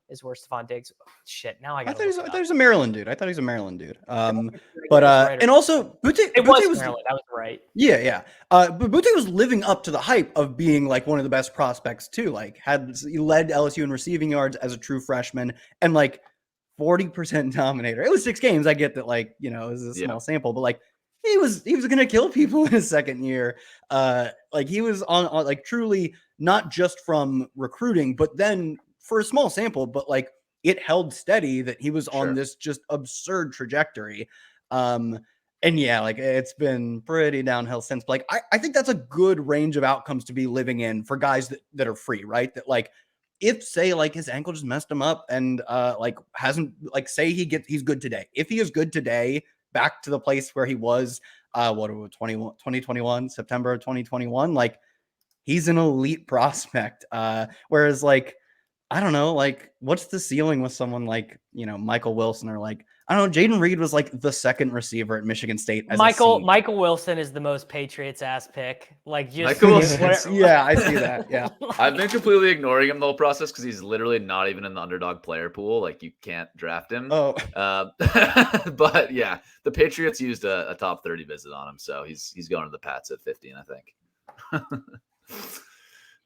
is where Stephon Diggs. Shit, now I thought got. he was a Maryland dude. I thought he was a Maryland dude. But And also Boutte was Maryland. I was right. Yeah. But Boutte was living up to the hype of being like one of the best prospects too. Like he led LSU in receiving yards as a true freshman and like 40% dominator. It was 6 games. I get that, like, it was a small sample, but like he was gonna kill people in his second year. Like he was on like truly not just from recruiting, but then for a small sample, but like it held steady that he was on this just absurd trajectory. And yeah, like it's been pretty downhill since. But like I think that's a good range of outcomes to be living in for guys that are free, right? That like if say like his ankle just messed him up and like hasn't like say he's good today. If he is good today, back to the place where he was 2021, September of 2021, like he's an elite prospect. Whereas like I don't know, like what's the ceiling with someone like, Michael Wilson or like, I don't know, Jaden Reed was like the second receiver at Michigan State. As Michael Wilson is the most Patriots ass pick. Like just Michael Wilson. Yeah, I see that. Yeah. I've been completely ignoring him the whole process because he's literally not even in the underdog player pool. Like you can't draft him. Oh. But yeah, the Patriots used a top 30 visit on him. So he's going to the Pats at 15, I think.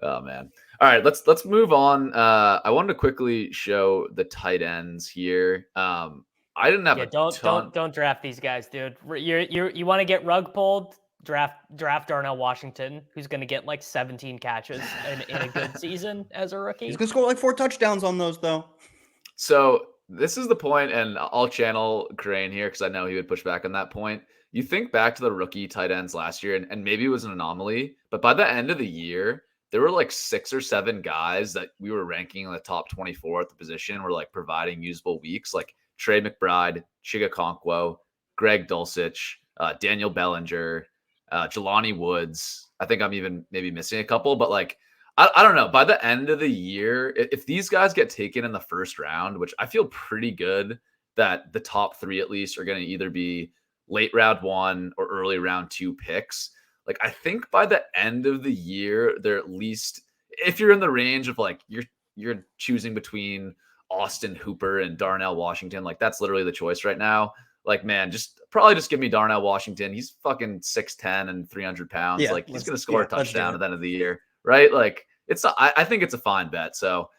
Oh man. All right, let's move on. I wanted to quickly show the tight ends here. I didn't have don't draft these guys, dude. You want to get rug pulled? Draft Darnell Washington, who's going to get like 17 catches in a good season as a rookie. He's going to score like 4 touchdowns on those though. So this is the point, and I'll channel Crane here because I know he would push back on that point. You think back to the rookie tight ends last year, and maybe it was an anomaly, but by the end of the year, there were like 6 or 7 guys that we were ranking in the top 24 at the position were like providing usable weeks, like Trey McBride, Chiga Okonkwo, Greg Dulcich, Daniel Bellinger, Jelani Woods. I think I'm even maybe missing a couple, but like, I don't know. By the end of the year, if these guys get taken in the first round, which I feel pretty good that the top 3 at least are going to either be late round 1 or early round 2 picks. Like, I think by the end of the year, they're at least, if you're in the range of like, you're choosing between Austin Hooper and Darnell Washington, like that's literally the choice right now. Like, man, just give me Darnell Washington. He's fucking 6'10" and 300 pounds. Yeah, like he's going to score a touchdown at the end of the year. Right. Like I think it's a fine bet. So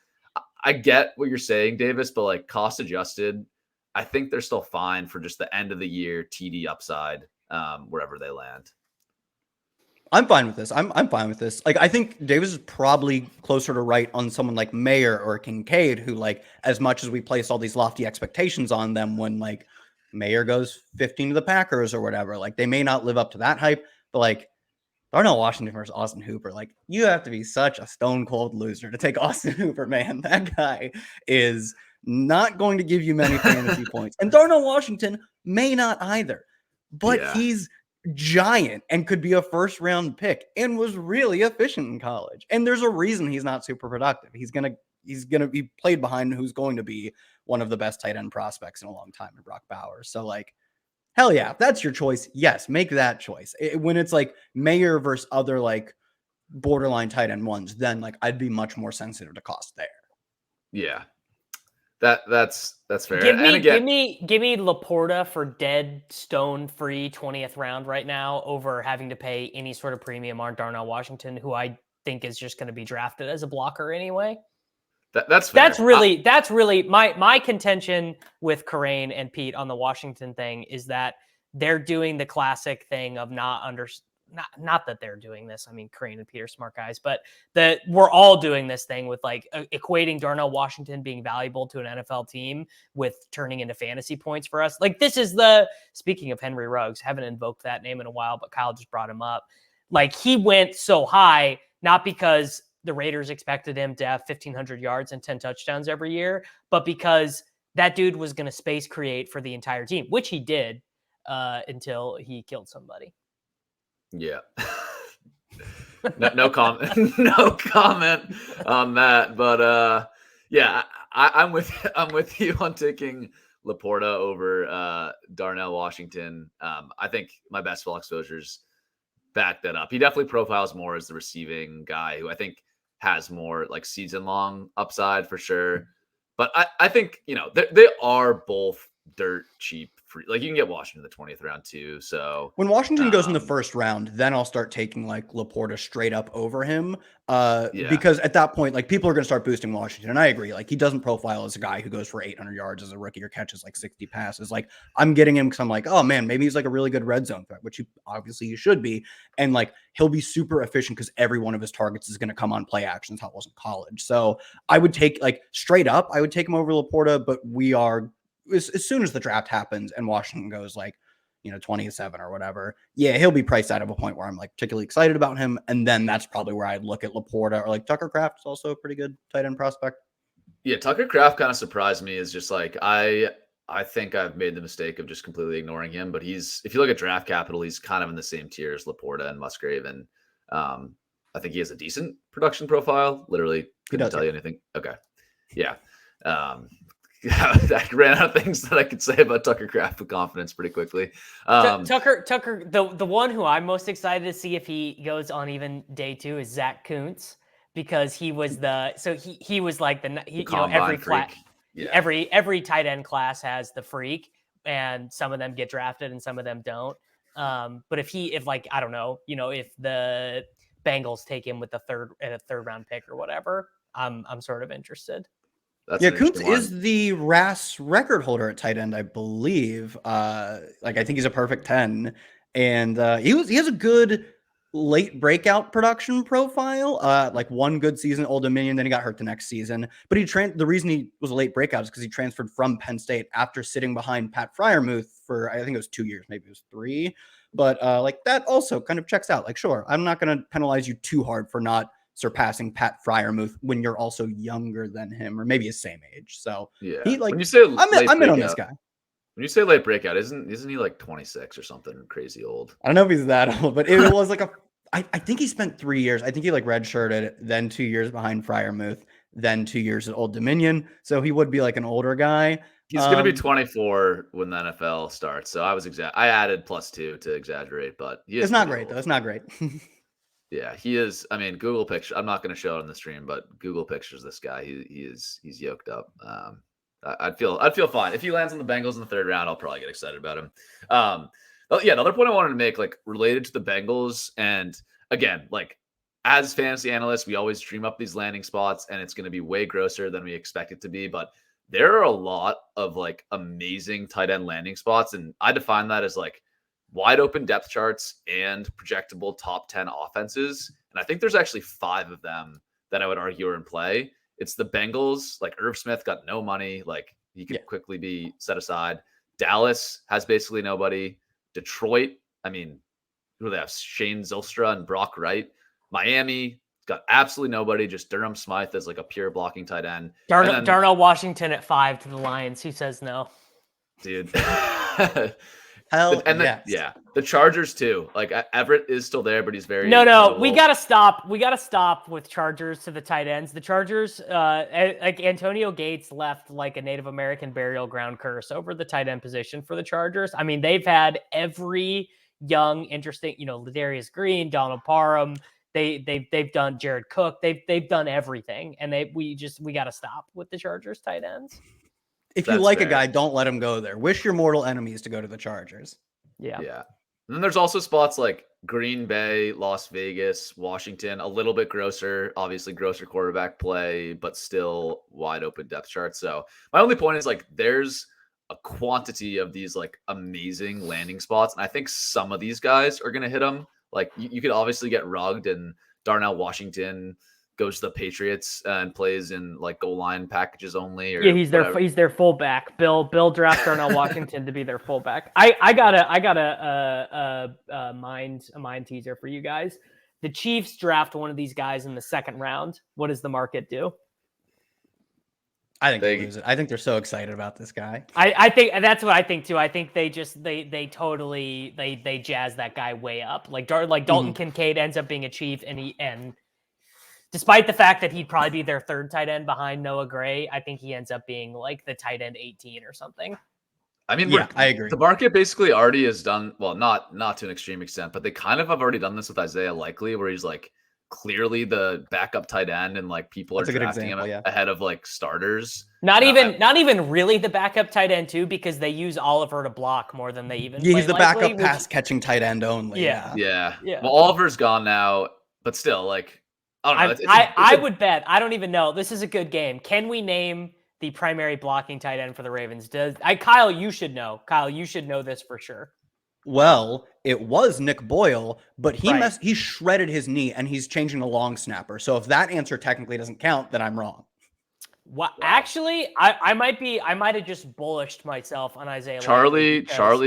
I get what you're saying, Davis, but like cost adjusted, I think they're still fine for just the end of the year TD upside, wherever they land. I'm fine with this. I'm fine with this. Like, I think Davis is probably closer to right on someone like Mayer or Kincaid, who, like, as much as we place all these lofty expectations on them when, like, Mayer goes 15 to the Packers or whatever, like, they may not live up to that hype, but, like, Darnell Washington versus Austin Hooper, like, you have to be such a stone cold loser to take Austin Hooper, man. That guy is not going to give you many fantasy points. And Darnell Washington may not either, but he's giant and could be a first round pick and was really efficient in college. And there's a reason he's not super productive. He's going to be played behind who's going to be one of the best tight end prospects in a long time in Brock Bowers. So like, hell yeah, if that's your choice, yes, make that choice. When it's like Mayer versus other like borderline tight end ones, then like I'd be much more sensitive to cost there. Yeah. That's fair. Give me Laporta for dead stone free 20th round right now over having to pay any sort of premium on Darnell Washington, who I think is just going to be drafted as a blocker anyway. That's fair. That's really my contention with Corain and Pete on the Washington thing is that they're doing the classic thing of not that they're doing this. I mean, Corain and Pete are smart guys, but that we're all doing this thing with like equating Darnell Washington being valuable to an NFL team with turning into fantasy points for us. Like this is speaking of Henry Ruggs, haven't invoked that name in a while, but Kyle just brought him up. Like he went so high, not because the Raiders expected him to have 1,500 yards and 10 touchdowns every year, but because that dude was going to space create for the entire team, which he did until he killed somebody. Yeah. No comment. No comment on that. But yeah, I'm with you on taking Laporta over Darnell Washington. I think my best ball exposure is back that up. He definitely profiles more as the receiving guy who I think has more like season long upside for sure. But I think, they are both dirt cheap free. Like you can get Washington in the 20th round too. So When Washington goes in the first round, then I'll start taking like Laporta straight up over him. Because at that point, like people are going to start boosting Washington. And I agree. Like he doesn't profile as a guy who goes for 800 yards as a rookie or catches like 60 passes. Like I'm getting him because I'm like, oh man, maybe he's like a really good red zone threat, which obviously you should be. And like he'll be super efficient because every one of his targets is going to come on play actions. How it was in college. So I would take like straight up, I would take him over Laporta, but we are as soon as the draft happens and Washington goes like, 27 or whatever. Yeah, he'll be priced out of a point where I'm like particularly excited about him. And then that's probably where I'd look at Laporta or like Tucker Kraft is also a pretty good tight end prospect. Yeah, Tucker Kraft kind of surprised me is just like I think I've made the mistake of just completely ignoring him. But if you look at draft capital, he's kind of in the same tier as Laporta and Musgrave. And I think he has a decent production profile. Literally couldn't tell you anything. Okay. Yeah. I ran out of things that I could say about Tucker Kraft with confidence pretty quickly. Tucker, the one who I'm most excited to see if he goes on even day 2 is Zach Kuntz, because he was he was like every class, every tight end class has the freak, and some of them get drafted and some of them don't. But if I don't know, if the Bengals take him with a third round pick or whatever, I'm sort of interested. Kuntz is the RAS record holder at tight end, I believe. I think he's a perfect 10, and he has a good late breakout production profile. Like one good season at Old Dominion, then he got hurt the next season. But the reason he was a late breakout is because he transferred from Penn State after sitting behind Pat Freiermuth for I think it was 2 years, maybe it was 3. But that also kind of checks out. Like, sure, I'm not going to penalize you too hard for not surpassing Pat Freiermuth when you're also younger than him, or maybe his same age. So when you say I'm in on this guy. When you say late breakout, isn't he like 26 or something crazy old? I don't know if he's that old, but it was like I think he spent 3 years. I think he like redshirted, then 2 years behind Freiermuth, then 2 years at Old Dominion. So he would be like an older guy. He's going to be 24 when the NFL starts. So I added +2 to exaggerate, but it's not great though. It's not great. Yeah, he is. I mean, Google picture. I'm not going to show it on the stream, but Google pictures this guy. He's yoked up. I'd feel fine if he lands on the Bengals in the 3rd round. I'll probably get excited about him. Another point I wanted to make, like related to the Bengals, and again, like as fantasy analysts, we always dream up these landing spots, and it's going to be way grosser than we expect it to be. But there are a lot of like amazing tight end landing spots, and I define that as like wide open depth charts and projectable top 10 offenses. And I think there's actually 5 of them that I would argue are in play. It's the Bengals, like Irv Smith got no money. Like he could quickly be set aside. Dallas has basically nobody. Detroit, I mean, who do they have? Shane Zylstra and Brock Wright. Miami got absolutely nobody. Just Durham Smythe as like a pure blocking tight end. Darnell Washington at 5 to the Lions. Who says no? Dude. Hell, and then, the Chargers too. Like Everett is still there, but he's very no. We gotta stop. We gotta stop with Chargers to the tight ends. The Chargers, like Antonio Gates left like a Native American burial ground curse over the tight end position for the Chargers. I mean, they've had every young, interesting, Ladarius Green, Donald Parham. They've done Jared Cook. They've done everything, and we gotta stop with the Chargers tight ends. If you like a guy, don't let him go there. Wish your mortal enemies to go to the Chargers. Yeah. And then there's also spots like Green Bay, Las Vegas, Washington, a little bit grosser, obviously grosser quarterback play, but still wide open depth chart. So my only point is like there's a quantity of these like amazing landing spots. And I think some of these guys are going to hit them. Like you could obviously get rugged, and Darnell Washington goes to the Patriots and plays in like goal line packages only. Or he's their fullback. Bill drafts Darnell Washington to be their fullback. I got a mind teaser for you guys. The Chiefs draft one of these guys in the 2nd round. What does the market do? I think they lose it. I think they're so excited about this guy. I think that's what I think too. I think they totally jazz that guy way up. Like Dalton Kincaid ends up being a Chief, and despite the fact that he'd probably be their 3rd tight end behind Noah Gray, I think he ends up being like the tight end 18 or something. I mean, Yeah, I agree. The market basically already has done well, not to an extreme extent, but they kind of have already done this with Isaiah Likely, where he's like clearly the backup tight end, and like people That's are a good drafting example, him yeah. ahead of like starters. Not even really the backup tight end too, because they use Oliver to block more than they even. Yeah, he's the Likely, backup pass catching tight end only. Yeah. Yeah. Yeah. Well, Oliver's gone now, but still, like, I don't know. I would bet. I don't even know. This is a good game. Can we name the primary blocking tight end for the Ravens? Kyle, you should know. Kyle, you should know this for sure. Well, it was Nick Boyle, but he Right. he shredded his knee and he's changing a long snapper. So if that answer technically doesn't count, then I'm wrong. Wow. Actually, I might have just bullished myself on Isaiah. Charlie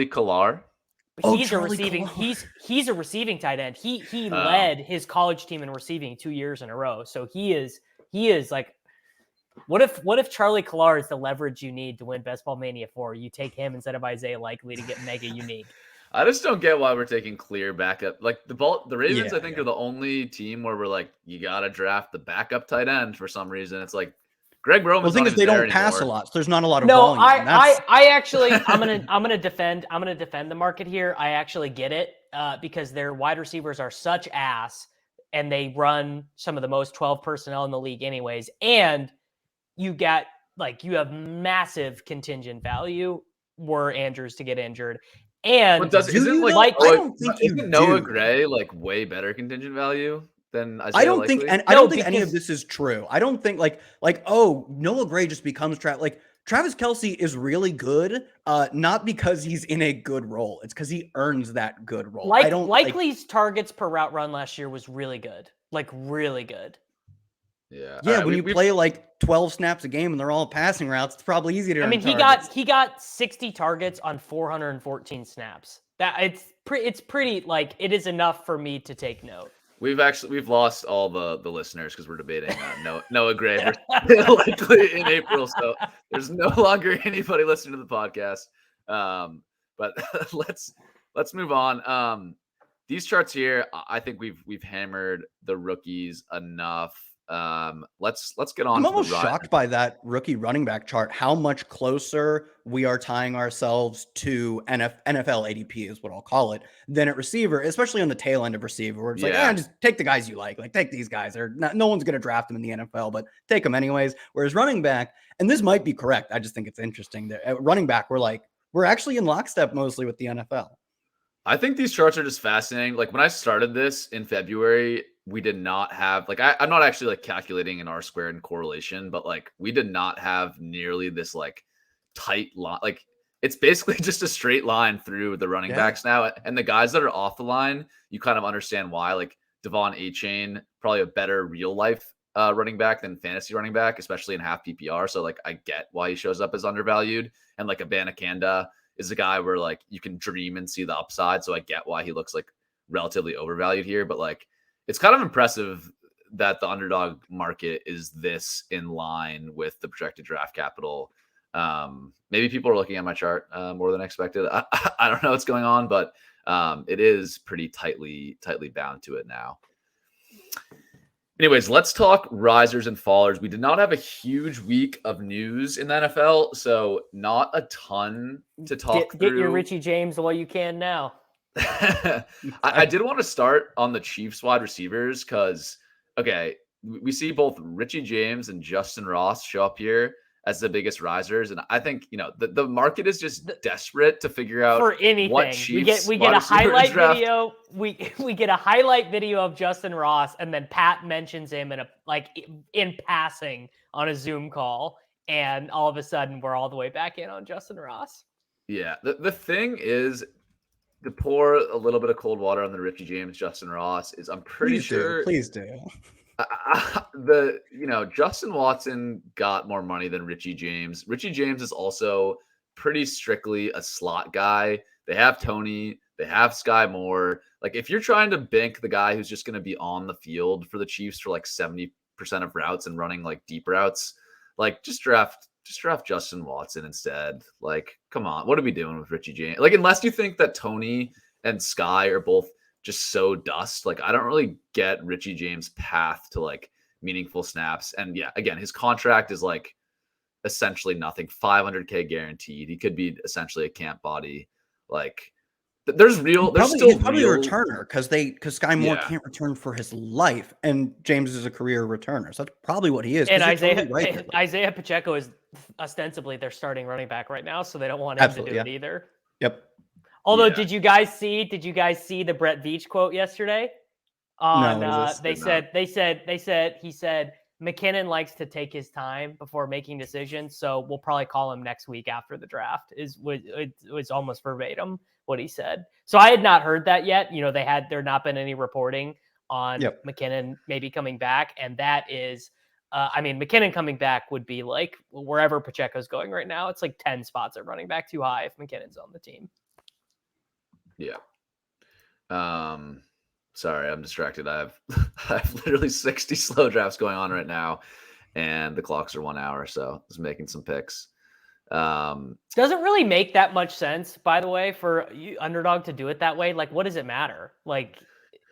Collar. He's a receiving. He's a receiving tight end. He led his college team in receiving 2 years in a row. So he is like, what if Charlie Collar is the leverage you need to win Best Ball Mania 4? You take him instead of Isaiah Likely to get mega unique. I just don't get why we're taking clear backup. Like the Ravens, Yeah, I think are the only team where we're like, you gotta draft the backup tight end for some reason. It's like Greg Roman's. Well, the thing is, they don't pass a lot, so there's not a lot of No, volume. I actually, I'm gonna defend the market here. I actually get it because their wide receivers are such ass, and they run some of the most 12 personnel in the league, anyways. And you have massive contingent value were Andrews to get injured. And isn't Noah Gray like way better contingent value than Isaiah I don't Likely? think, and I don't think any of this is true. I don't think Noah Gray just becomes Travis Kelce is really good, not because he's in a good role. It's because he earns that good role. Likely's targets per route run last year was really good, really good. Yeah. Yeah, right, when you play like 12 snaps a game and they're all passing routes, it's probably easy to. I mean, he got 60 targets on 414 snaps. It's pretty like it is enough for me to take note. We've lost all the listeners because we're debating Noah Gray Likely in April, so there's no longer anybody listening to the podcast. But let's move on. These charts here, I think we've hammered the rookies enough. Let's get on. I'm almost shocked by that rookie running back chart. How much closer we are tying ourselves to NFL ADP is what I'll call it than at receiver, especially on the tail end of receiver, where it's just take the guys you like take these guys. No one's going to draft them in the NFL, but take them anyways. Whereas running back, and this might be correct, I just think it's interesting that at running back we're actually in lockstep mostly with the NFL. I think these charts are just fascinating. Like when I started this in February, we did not have I'm not actually calculating an R-squared correlation, but we did not have nearly this tight line. It's basically just a straight line through the running backs now. And the guys that are off the line, you kind of understand why. Devon Achane, probably a better real life running back than fantasy running back, especially in half PPR. So I get why he shows up as undervalued. And Abanikanda is a guy where you can dream and see the upside. So I get why he looks relatively overvalued here, but it's kind of impressive that the underdog market is this in line with the projected draft capital. Maybe people are looking at my chart more than expected. I don't know what's going on, but it is pretty tightly bound to it now. Anyways, let's talk risers and fallers. We did not have a huge week of news in the NFL, so not a ton to talk through. Get your Richie James while you can now. I did want to start on the Chiefs wide receivers because, we see both Richie James and Justin Ross show up here as the biggest risers, and I think the market is just desperate to figure out for anything. What Chiefs we get a highlight video. We get a highlight video of Justin Ross, and then Pat mentions him in passing on a Zoom call, and all of a sudden we're all the way back in on Justin Ross. Yeah, the thing is, to pour a little bit of cold water on the Richie James, Justin Ross is I'm pretty sure. Please do. Justin Watson got more money than Richie James. Richie James is also pretty strictly a slot guy. They have Tony. They have Sky Moore. If you're trying to bank the guy who's just going to be on the field for the Chiefs for 70% of routes and running deep routes, just draft Justin Watson instead. Come on, what are we doing with Richie James? Unless you think that Tony and Sky are both just so dust. I don't really get Richie James' path to meaningful snaps. And yeah, again, his contract is essentially nothing, 500K guaranteed. He could be essentially a camp body. Like there's He's still probably a real returner because Sky Moore Yeah. can't return for his life, and James is a career returner, so that's probably what he is. 'cause And you're Isaiah totally right. Isaiah Pacheco is ostensibly their starting running back right now, so they don't want him to do it either. Yep. Although, Yeah. did you guys see the Brett Veach quote yesterday? On what is he said McKinnon likes to take his time before making decisions, so we'll probably call him next week after the draft. It was almost verbatim what he said. So I had not heard that yet. You know, there not been any reporting on McKinnon maybe coming back, and that is, McKinnon coming back would be like wherever Pacheco's going right now. It's like 10 spots at running back too high if McKinnon's on the team. Yeah. Sorry, I'm distracted. I have literally 60 slow drafts going on right now, and the clocks are 1 hour, so I was making some picks. Doesn't really make that much sense, by the way, for Underdog to do it that way. Like, what does it matter? Like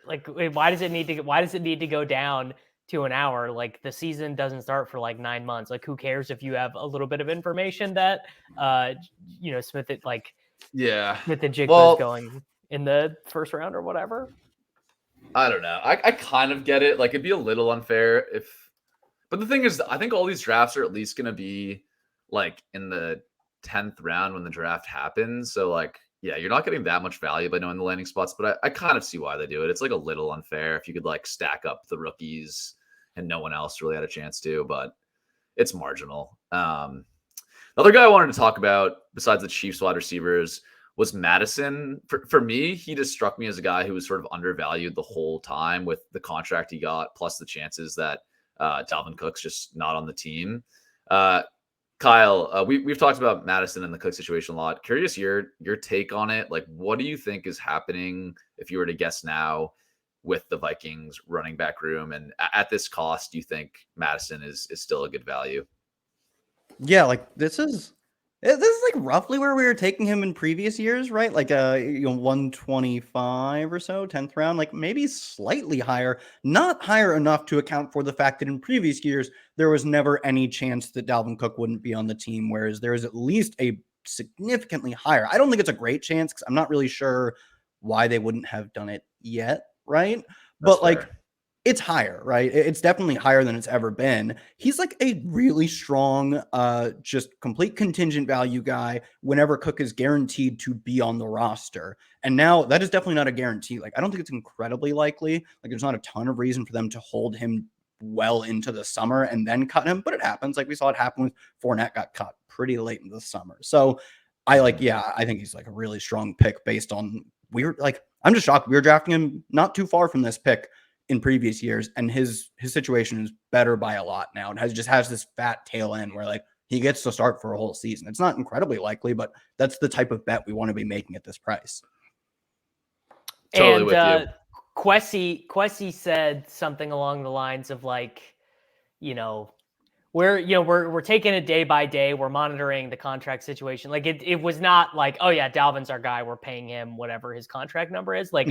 why does it need to go down to an hour? Like, the season doesn't start for like 9 months. Like, who cares if you have a little bit of information that Smith and Jigba is going in the first round or whatever? I don't know. I kind of get it. Like, it'd be a little unfair but the thing is, I think all these drafts are at least going to be like in the 10th round when the draft happens. So like, yeah, you're not getting that much value by knowing the landing spots, but I kind of see why they do it. It's like a little unfair if you could like stack up the rookies and no one else really had a chance to, but it's marginal. Another guy I wanted to talk about besides the Chiefs wide receivers was Mattison. For me, he just struck me as a guy who was sort of undervalued the whole time with the contract he got, plus the chances that Dalvin Cook's just not on the team. Kyle, we've talked about Mattison and the Cook situation a lot. Curious your take on it. Like, what do you think is happening, if you were to guess now, with the Vikings running back room? And at this cost, do you think Mattison is still a good value? Yeah, like this is like roughly where we were taking him in previous years, right? Like 125 or so, 10th round, like maybe slightly higher, not higher enough to account for the fact that in previous years there was never any chance that Dalvin Cook wouldn't be on the team, whereas there is at least a significantly higher. I don't think it's a great chance because I'm not really sure why they wouldn't have done it yet, right? But like, it's higher, right? It's definitely higher than it's ever been. He's like a really strong, just complete contingent value guy whenever Cook is guaranteed to be on the roster. And now that is definitely not a guarantee. Like, I don't think it's incredibly likely. Like, there's not a ton of reason for them to hold him well into the summer and then cut him, but it happens. Like, we saw it happen with Fournette, got cut pretty late in the summer. So I think he's like a really strong pick based on, I'm just shocked. We were drafting him not too far from this pick in previous years, and his situation is better by a lot now. It just has this fat tail end where like he gets to start for a whole season. It's not incredibly likely, but that's the type of bet we want to be making at this price. Totally with you. Kwesi said something along the lines of like, we're taking it day by day. We're monitoring the contract situation. Like it was not like, oh yeah, Dalvin's our guy, we're paying him whatever his contract number is. Like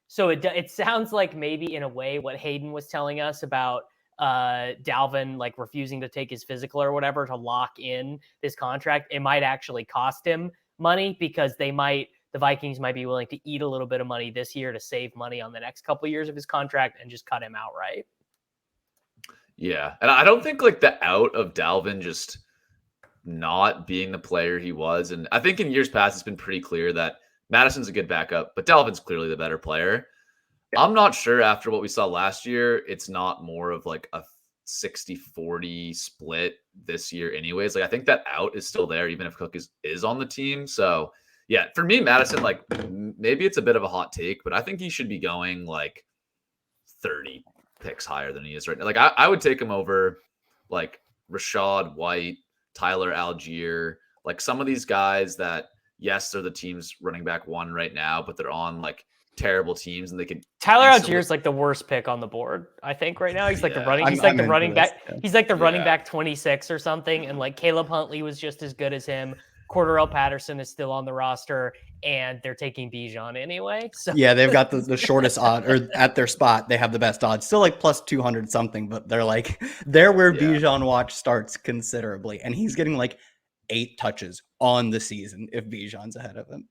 so it sounds like maybe in a way what Hayden was telling us about Dalvin like refusing to take his physical or whatever to lock in this contract, it might actually cost him money because the Vikings might be willing to eat a little bit of money this year to save money on the next couple of years of his contract and just cut him outright. Yeah. And I don't think like the out of Dalvin just not being the player he was. And I think in years past, it's been pretty clear that Mattison's a good backup, but Dalvin's clearly the better player. Yeah. I'm not sure after what we saw last year, it's not more of like a 60-40 split this year anyways. Like I think that out is still there, even if Cook is on the team. So yeah, for me, Mattison, like maybe it's a bit of a hot take, but I think he should be going like 30 picks higher than he is right now. Like I would take him over like Rashad White, Tyler Algier, like some of these guys that, yes, they're the team's running back one right now, but they're on like terrible teams and they could. Tyler Algier is like the worst pick on the board, I think, right now. He's like the running. He's like the running back. Yeah. He's like the running back 26 or something. And like Caleb Huntley was just as good as him. Cordarrelle Patterson is still on the roster, and they're taking Bijan anyway. So Yeah, they've got the shortest odd, or at their spot, they have the best odds. Still like plus 200 something, but they're like, they're where Bijan watch starts considerably. And he's getting like 8 touches on the season if Bijan's ahead of him.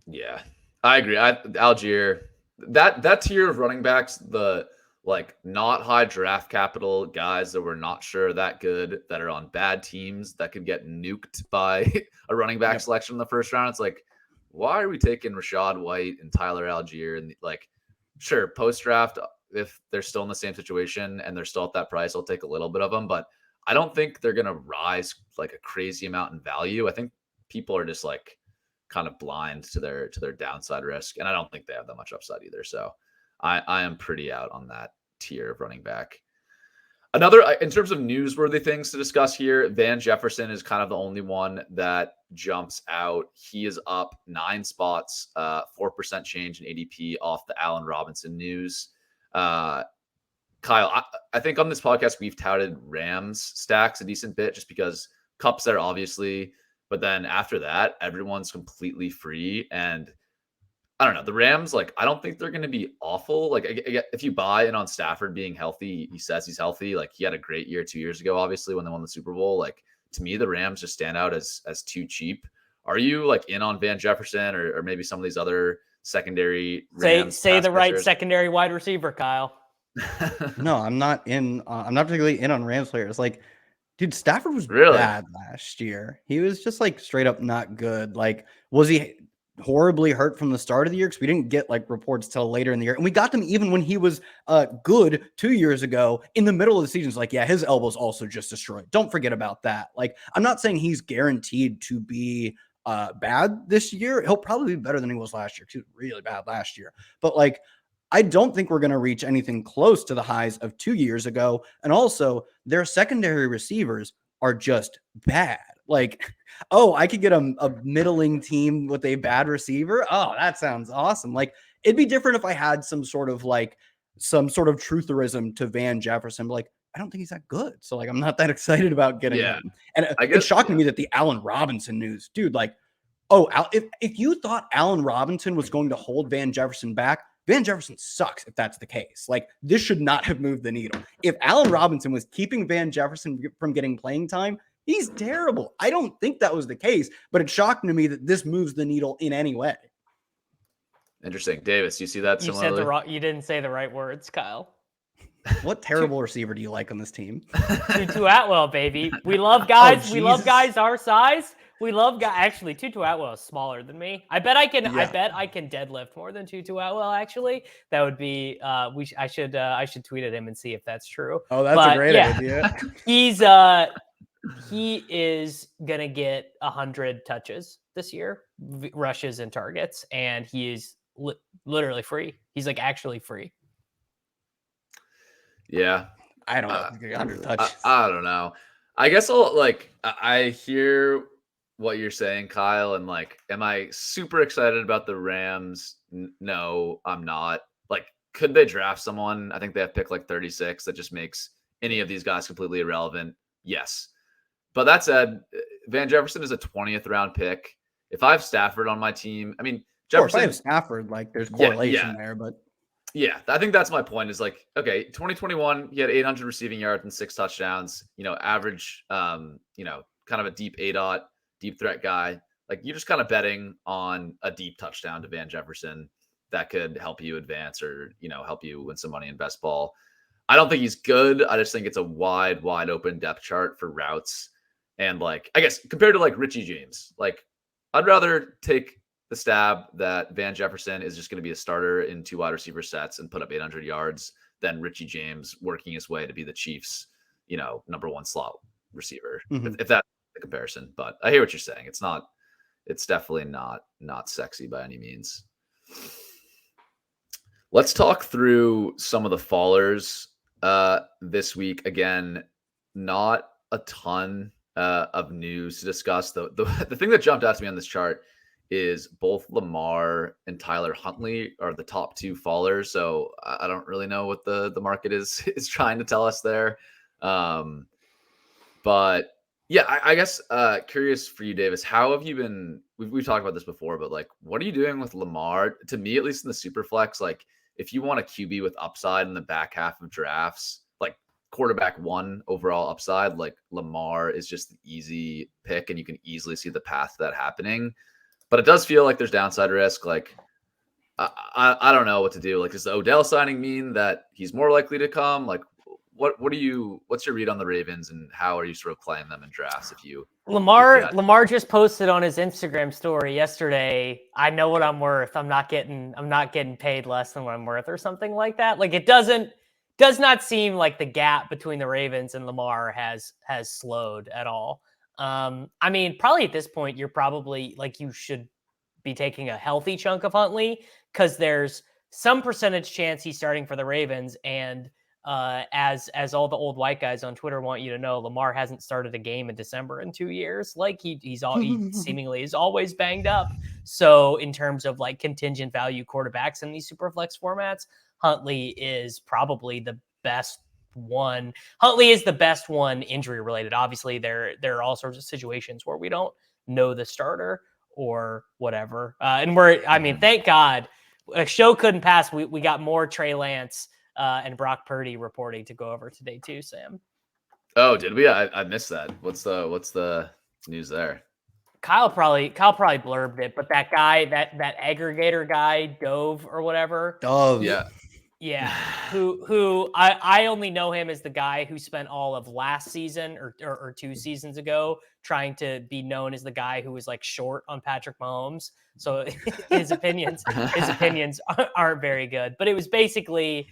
Yeah, I agree. Algier, that tier of running backs, the like not high draft capital guys that we're not sure that good, that are on bad teams that could get nuked by a running back selection in the first round. It's like, why are we taking Rachaad White and Tyler Algier? And like, sure, post draft, if they're still in the same situation and they're still at that price, I'll take a little bit of them. But I don't think they're going to rise like a crazy amount in value. I think people are just like kind of blind to their downside risk. And I don't think they have that much upside either. So I am pretty out on that tier of running back. Another, in terms of newsworthy things to discuss here, Van Jefferson is kind of the only one that jumps out. He is up 9 spots, 4% change in ADP off the Allen Robinson news. Kyle, I think on this podcast, we've touted Rams stacks a decent bit just because Cup's there, obviously. But then after that, everyone's completely free. And I don't know. The Rams, like, I don't think they're going to be awful. Like, if you buy in on Stafford being healthy, he says he's healthy. Like, he had a great year 2 years ago, obviously, when they won the Super Bowl. Like, to me, the Rams just stand out as too cheap. Are you, like, in on Van Jefferson or maybe some of these other secondary Rams say the right catchers? secondary wide receiver, Kyle. No, I'm not in. I'm not particularly in on Rams players. Like, dude, Stafford was Really bad last year. He was just like straight up not good. Like, was he horribly hurt from the start of the year? Because we didn't get like reports till later in the year, and we got them even when he was good 2 years ago. In the middle of the season, it's like, yeah, his elbow's also just destroyed. Don't forget about that. Like, I'm not saying he's guaranteed to be bad this year. He'll probably be better than he was last year. He was really bad last year, but like, I don't think we're going to reach anything close to the highs of 2 years ago. And also, their secondary receivers are just bad. Like, oh, I could get a middling team with a bad receiver. Oh, that sounds awesome. Like, it'd be different if I had some sort of trutherism to Van Jefferson. But like, I don't think he's that good. So like, I'm not that excited about getting him. And it's shocking me that the Allen Robinson news, dude, like, oh, if you thought Allen Robinson was going to hold Van Jefferson back, Van Jefferson sucks if that's the case. Like, this should not have moved the needle. If Allen Robinson was keeping Van Jefferson from getting playing time, he's terrible. I don't think that was the case, but it's shocking to me that this moves the needle in any way. Interesting. Davis, you see that similarly? You didn't say the right words, Kyle. What terrible receiver do you like on this team? Tutu Atwell, baby. We love guys. We love guys our size. We love guys. Actually, Tutu Atwell is smaller than me. I bet I can deadlift more than Tutu Atwell. Actually, that would be. I should tweet at him and see if that's true. Oh, that's a great idea. He is gonna get 100 touches this year, rushes and targets, and he is literally free. He's like actually free. Yeah, I don't know. 100 touches. I don't know. I guess I hear what you're saying, Kyle, and like, am I super excited about the Rams? No, I'm not. Like, could they draft someone? I think they have pick like 36 that just makes any of these guys completely irrelevant. Yes. But that said, Van Jefferson is a 20th round pick. If I have Stafford on my team, I mean, Jefferson. If I have Stafford, like, there's correlation there, but. Yeah, I think that's my point is like, okay, 2021, he had 800 receiving yards and 6 touchdowns, average, kind of a deep ADOT, deep threat guy. Like, you're just kind of betting on a deep touchdown to Van Jefferson that could help you advance or, help you win some money in best ball. I don't think he's good. I just think it's a wide open depth chart for routes. And like, I guess compared to like Richie James, like, I'd rather take the stab that Van Jefferson is just going to be a starter in 2 wide receiver sets and put up 800 yards than Richie James working his way to be the Chiefs, number 1 slot receiver, if that's the comparison. But I hear what you're saying. It's definitely not sexy by any means. Let's talk through some of the fallers this week. Again, not a ton of news to discuss. The thing that jumped out to me on this chart is both Lamar and Tyler Huntley are the top 2 fallers. So I don't really know what the market is trying to tell us there. But Yeah, I guess curious for you, Davis. How have you been? We've talked about this before, but like, what are you doing with Lamar? To me, at least in the super flex, like if you want a QB with upside in the back half of drafts, like quarterback one overall upside, like Lamar is just an easy pick, and you can easily see the path to that happening. But it does feel like there's downside risk. Like I don't know what to do. Like, does the Odell signing mean that he's more likely to come? Like, what's your read on the Ravens, and how are you sort of playing them in drafts if you Lamar just posted on his Instagram story yesterday, I know what I'm worth. I'm not getting paid less than what I'm worth or something like that. Like it does not seem like the gap between the Ravens and Lamar has slowed at all. I mean, probably at this point you're probably like you should be taking a healthy chunk of Huntley because there's some percentage chance he's starting for the Ravens. And as all the old white guys on Twitter want you to know, Lamar hasn't started a game in December in 2 years. Like he seemingly is always banged up. So in terms of like contingent value quarterbacks in these super flex formats, Huntley is probably the best one. Huntley is the best one injury related. Obviously, there are all sorts of situations where we don't know the starter or whatever. And I mean, thank God a show couldn't pass. We got more Trey Lance and Brock Purdy reporting to go over today too, Sam. Oh, did we? I missed that. What's the news there? Kyle probably blurbed it, but that guy, that aggregator guy, Dove or whatever. Dove. Yeah. Who I only know him as the guy who spent all of last season or 2 seasons ago trying to be known as the guy who was like short on Patrick Mahomes. So his opinions aren't very good. But it was basically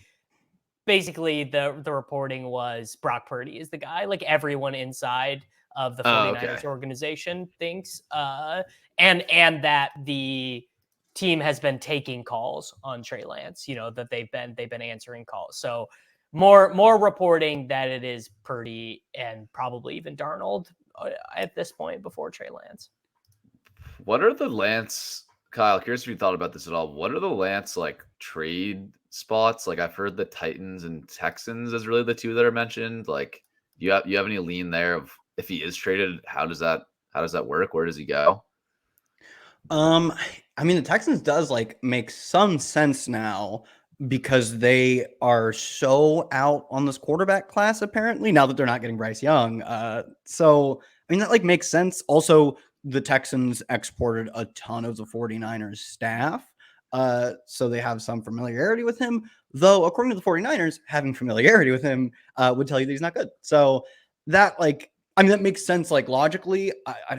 the reporting was Brock Purdy is the guy. Like everyone inside of the 49ers organization thinks and that the team has been taking calls on Trey Lance, that they've been answering calls. So more reporting that it is Purdy and probably even Darnold at this point before Trey Lance. What are the Lance, Kyle, curious if you thought about this at all. What are the Lance like trade spots? Like I've heard the Titans and Texans as really the two that are mentioned. Like you have any lean there of if he is traded, how does that work? Where does he go? I mean, the Texans does like make some sense now because they are so out on this quarterback class, apparently, now that they're not getting Bryce Young. So, I mean, that like makes sense. Also, the Texans exported a ton of the 49ers staff. So they have some familiarity with him, though, according to the 49ers, having familiarity with him would tell you that he's not good. So that that makes sense. Like logically,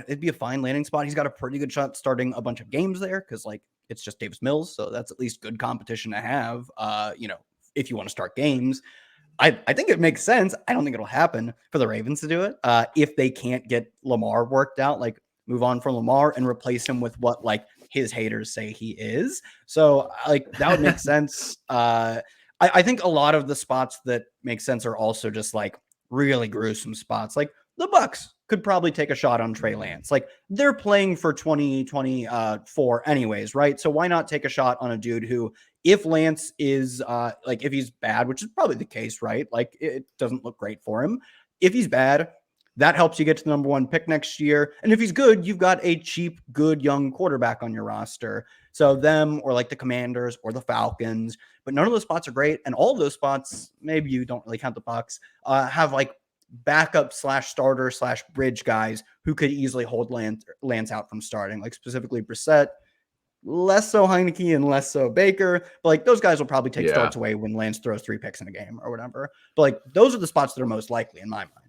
it'd be a fine landing spot. He's got a pretty good shot starting a bunch of games there because like it's just Davis Mills, so that's at least good competition to have. If you want to start games, I think it makes sense. I don't think it'll happen for the Ravens to do it if they can't get Lamar worked out. Like move on from Lamar and replace him with what like his haters say he is. So like that would make sense. I think a lot of the spots that make sense are also just like really gruesome spots. Like the Bucks could probably take a shot on Trey Lance. Like they're playing for 2024 anyways, right? So why not take a shot on a dude who, if Lance is if he's bad, which is probably the case, right? Like it doesn't look great for him. If he's bad, that helps you get to the number 1 pick next year. And if he's good, you've got a cheap, good young quarterback on your roster. So them or like the Commanders or the Falcons, but none of those spots are great. And all of those spots, maybe you don't really count the Bucks, have like backup / starter / bridge guys who could easily hold Lance out from starting, like specifically Brissett, less so Heineke and less so Baker, but like those guys will probably take starts away when Lance throws 3 picks in a game or whatever. But like those are the spots that are most likely in my mind.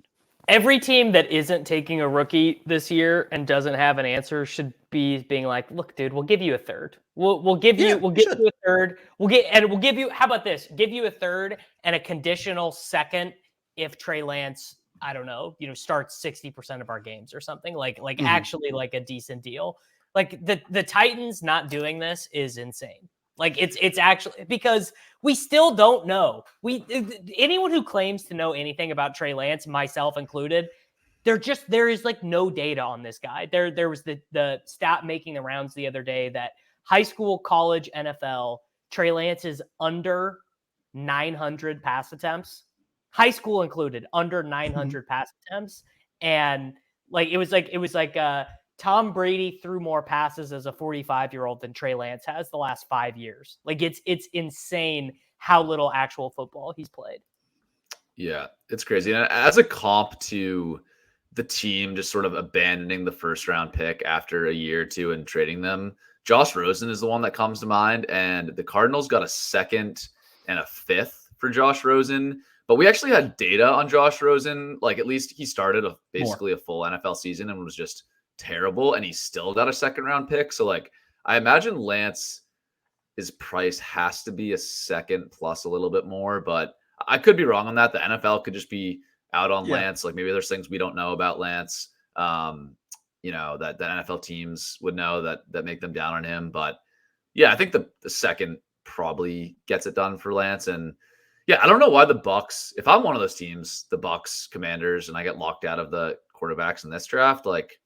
Every team that isn't taking a rookie this year and doesn't have an answer should be being like, look, dude, we'll give you a third. We'll give you a third. We'll give you, how about this? Give you a third and a conditional second if Trey Lance, I don't know, starts 60% of our games or something actually like a decent deal. Like the Titans not doing this is insane. Like it's actually because we still don't know. Anyone who claims to know anything about Trey Lance, myself included, there is like no data on this guy. There was the stat making the rounds the other day that high school, college, NFL, Trey Lance is under 900 pass attempts, high school included, under 900 pass attempts, and Like it was like Tom Brady threw more passes as a 45-year-old than Trey Lance has the last 5 years. Like it's insane how little actual football he's played. Yeah, it's crazy. And as a comp to the team just sort of abandoning the first round pick after a year or two and trading them, Josh Rosen is the one that comes to mind. And the Cardinals got a 2nd and a 5th for Josh Rosen. But we actually had data on Josh Rosen. Like at least he started basically a full NFL season and was just terrible. And he still got a 2nd round pick. So like I imagine Lance's price has to be a 2nd plus a little bit more. But I could be wrong on that. The NFL could just be out on Lance. Like maybe there's things we don't know about Lance. That NFL teams would know that make them down on him. But yeah, I think the 2nd probably gets it done for Lance. And yeah, I don't know why the Bucs, if I'm one of those teams, the Bucs, Commanders, and I get locked out of the quarterbacks in this draft, like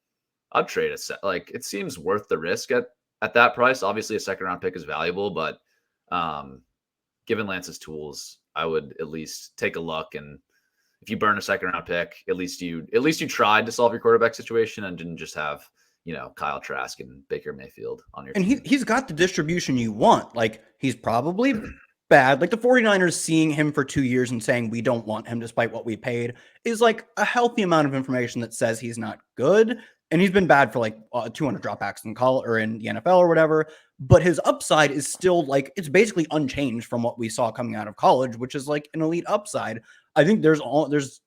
I'd trade a set. Like it seems worth the risk at that price. Obviously a 2nd round pick is valuable, but given Lance's tools, I would at least take a look. And if you burn a 2nd round pick, at least you tried to solve your quarterback situation and didn't just have, Kyle Trask and Baker Mayfield on your team. And he's got the distribution you want. Like he's probably bad. Like the 49ers seeing him for 2 years and saying we don't want him despite what we paid is like a healthy amount of information that says he's not good. And he's been bad for like 200 dropbacks in college or in the NFL or whatever. But his upside is still like, it's basically unchanged from what we saw coming out of college, which is like an elite upside. I think there's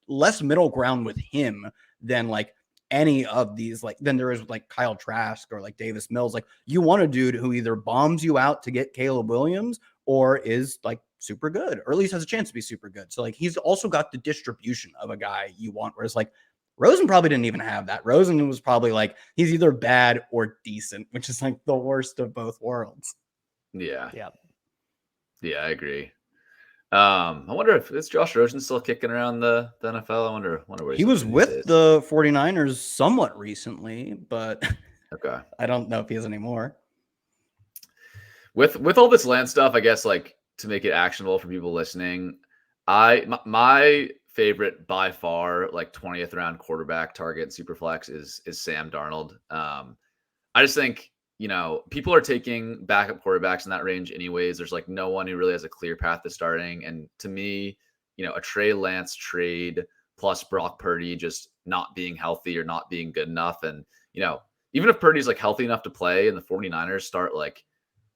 less middle ground with him than like any of these, like than there is with like Kyle Trask or like Davis Mills. Like you want a dude who either bombs you out to get Caleb Williams or is like super good, or at least has a chance to be super good. So like he's also got the distribution of a guy you want, whereas like Rosen probably didn't even have that. Rosen was probably like, he's either bad or decent, which is like the worst of both worlds. Yeah. Yeah. Yeah, I agree. I wonder if is Josh Rosen still kicking around the NFL. I wonder where he was with the 49ers somewhat recently, but okay. I don't know if he is anymore. With all this land stuff, I guess like to make it actionable for people listening, my favorite by far, like 20th round quarterback target Superflex is Sam Darnold. I just think, people are taking backup quarterbacks in that range anyways. There's like no one who really has a clear path to starting. And to me, a Trey Lance trade plus Brock Purdy just not being healthy or not being good enough. And, even if Purdy's like healthy enough to play and the 49ers start like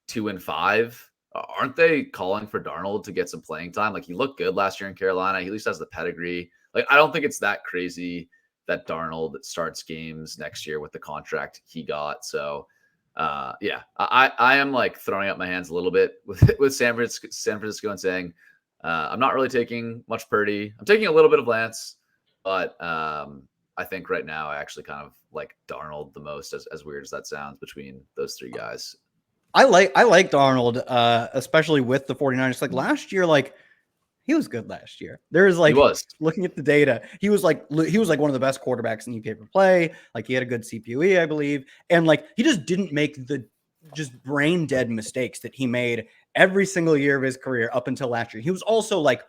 2-5, aren't they calling for Darnold to get some playing time? Like he looked good last year in Carolina. He at least has the pedigree. Like, I don't think it's that crazy that Darnold starts games next year with the contract he got. So, yeah, I am like throwing up my hands a little bit with San Francisco and saying, I'm not really taking much Purdy. I'm taking a little bit of Lance, but I think right now I actually kind of like Darnold the most, as weird as that sounds, between those 3 guys. I like Darnold, especially with the 49ers. Like last year, like he was good last year. There's like, looking at the data, he was like one of the best quarterbacks in EP per play. Like he had a good CPOE, I believe. And like, he just didn't make the just brain dead mistakes that he made every single year of his career up until last year. He was also like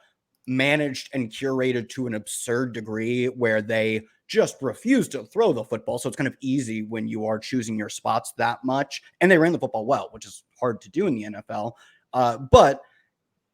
managed and curated to an absurd degree where they just refuse to throw the football. So it's kind of easy when you are choosing your spots that much. And they ran the football well, which is hard to do in the NFL. But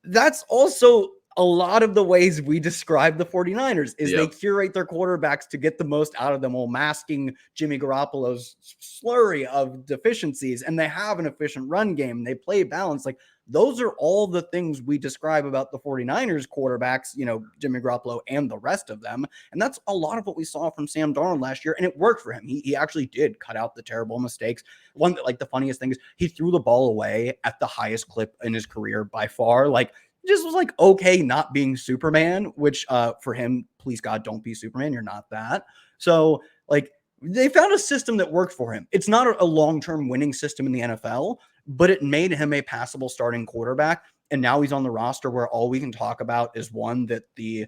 that's also a lot of the ways we describe the 49ers is they curate their quarterbacks to get the most out of them while masking Jimmy Garoppolo's slurry of deficiencies. And they have an efficient run game. They play balance. Like those are all the things we describe about the 49ers quarterbacks, Jimmy Garoppolo and the rest of them. And that's a lot of what we saw from Sam Darnold last year. And it worked for him. He actually did cut out the terrible mistakes. One that, like, the funniest thing is he threw the ball away at the highest clip in his career by far. Like, just was like, okay, not being Superman, which for him, please God, don't be Superman. You're not that. So like they found a system that worked for him. It's not a long-term winning system in the NFL, but it made him a passable starting quarterback. And now he's on the roster where all we can talk about is one that the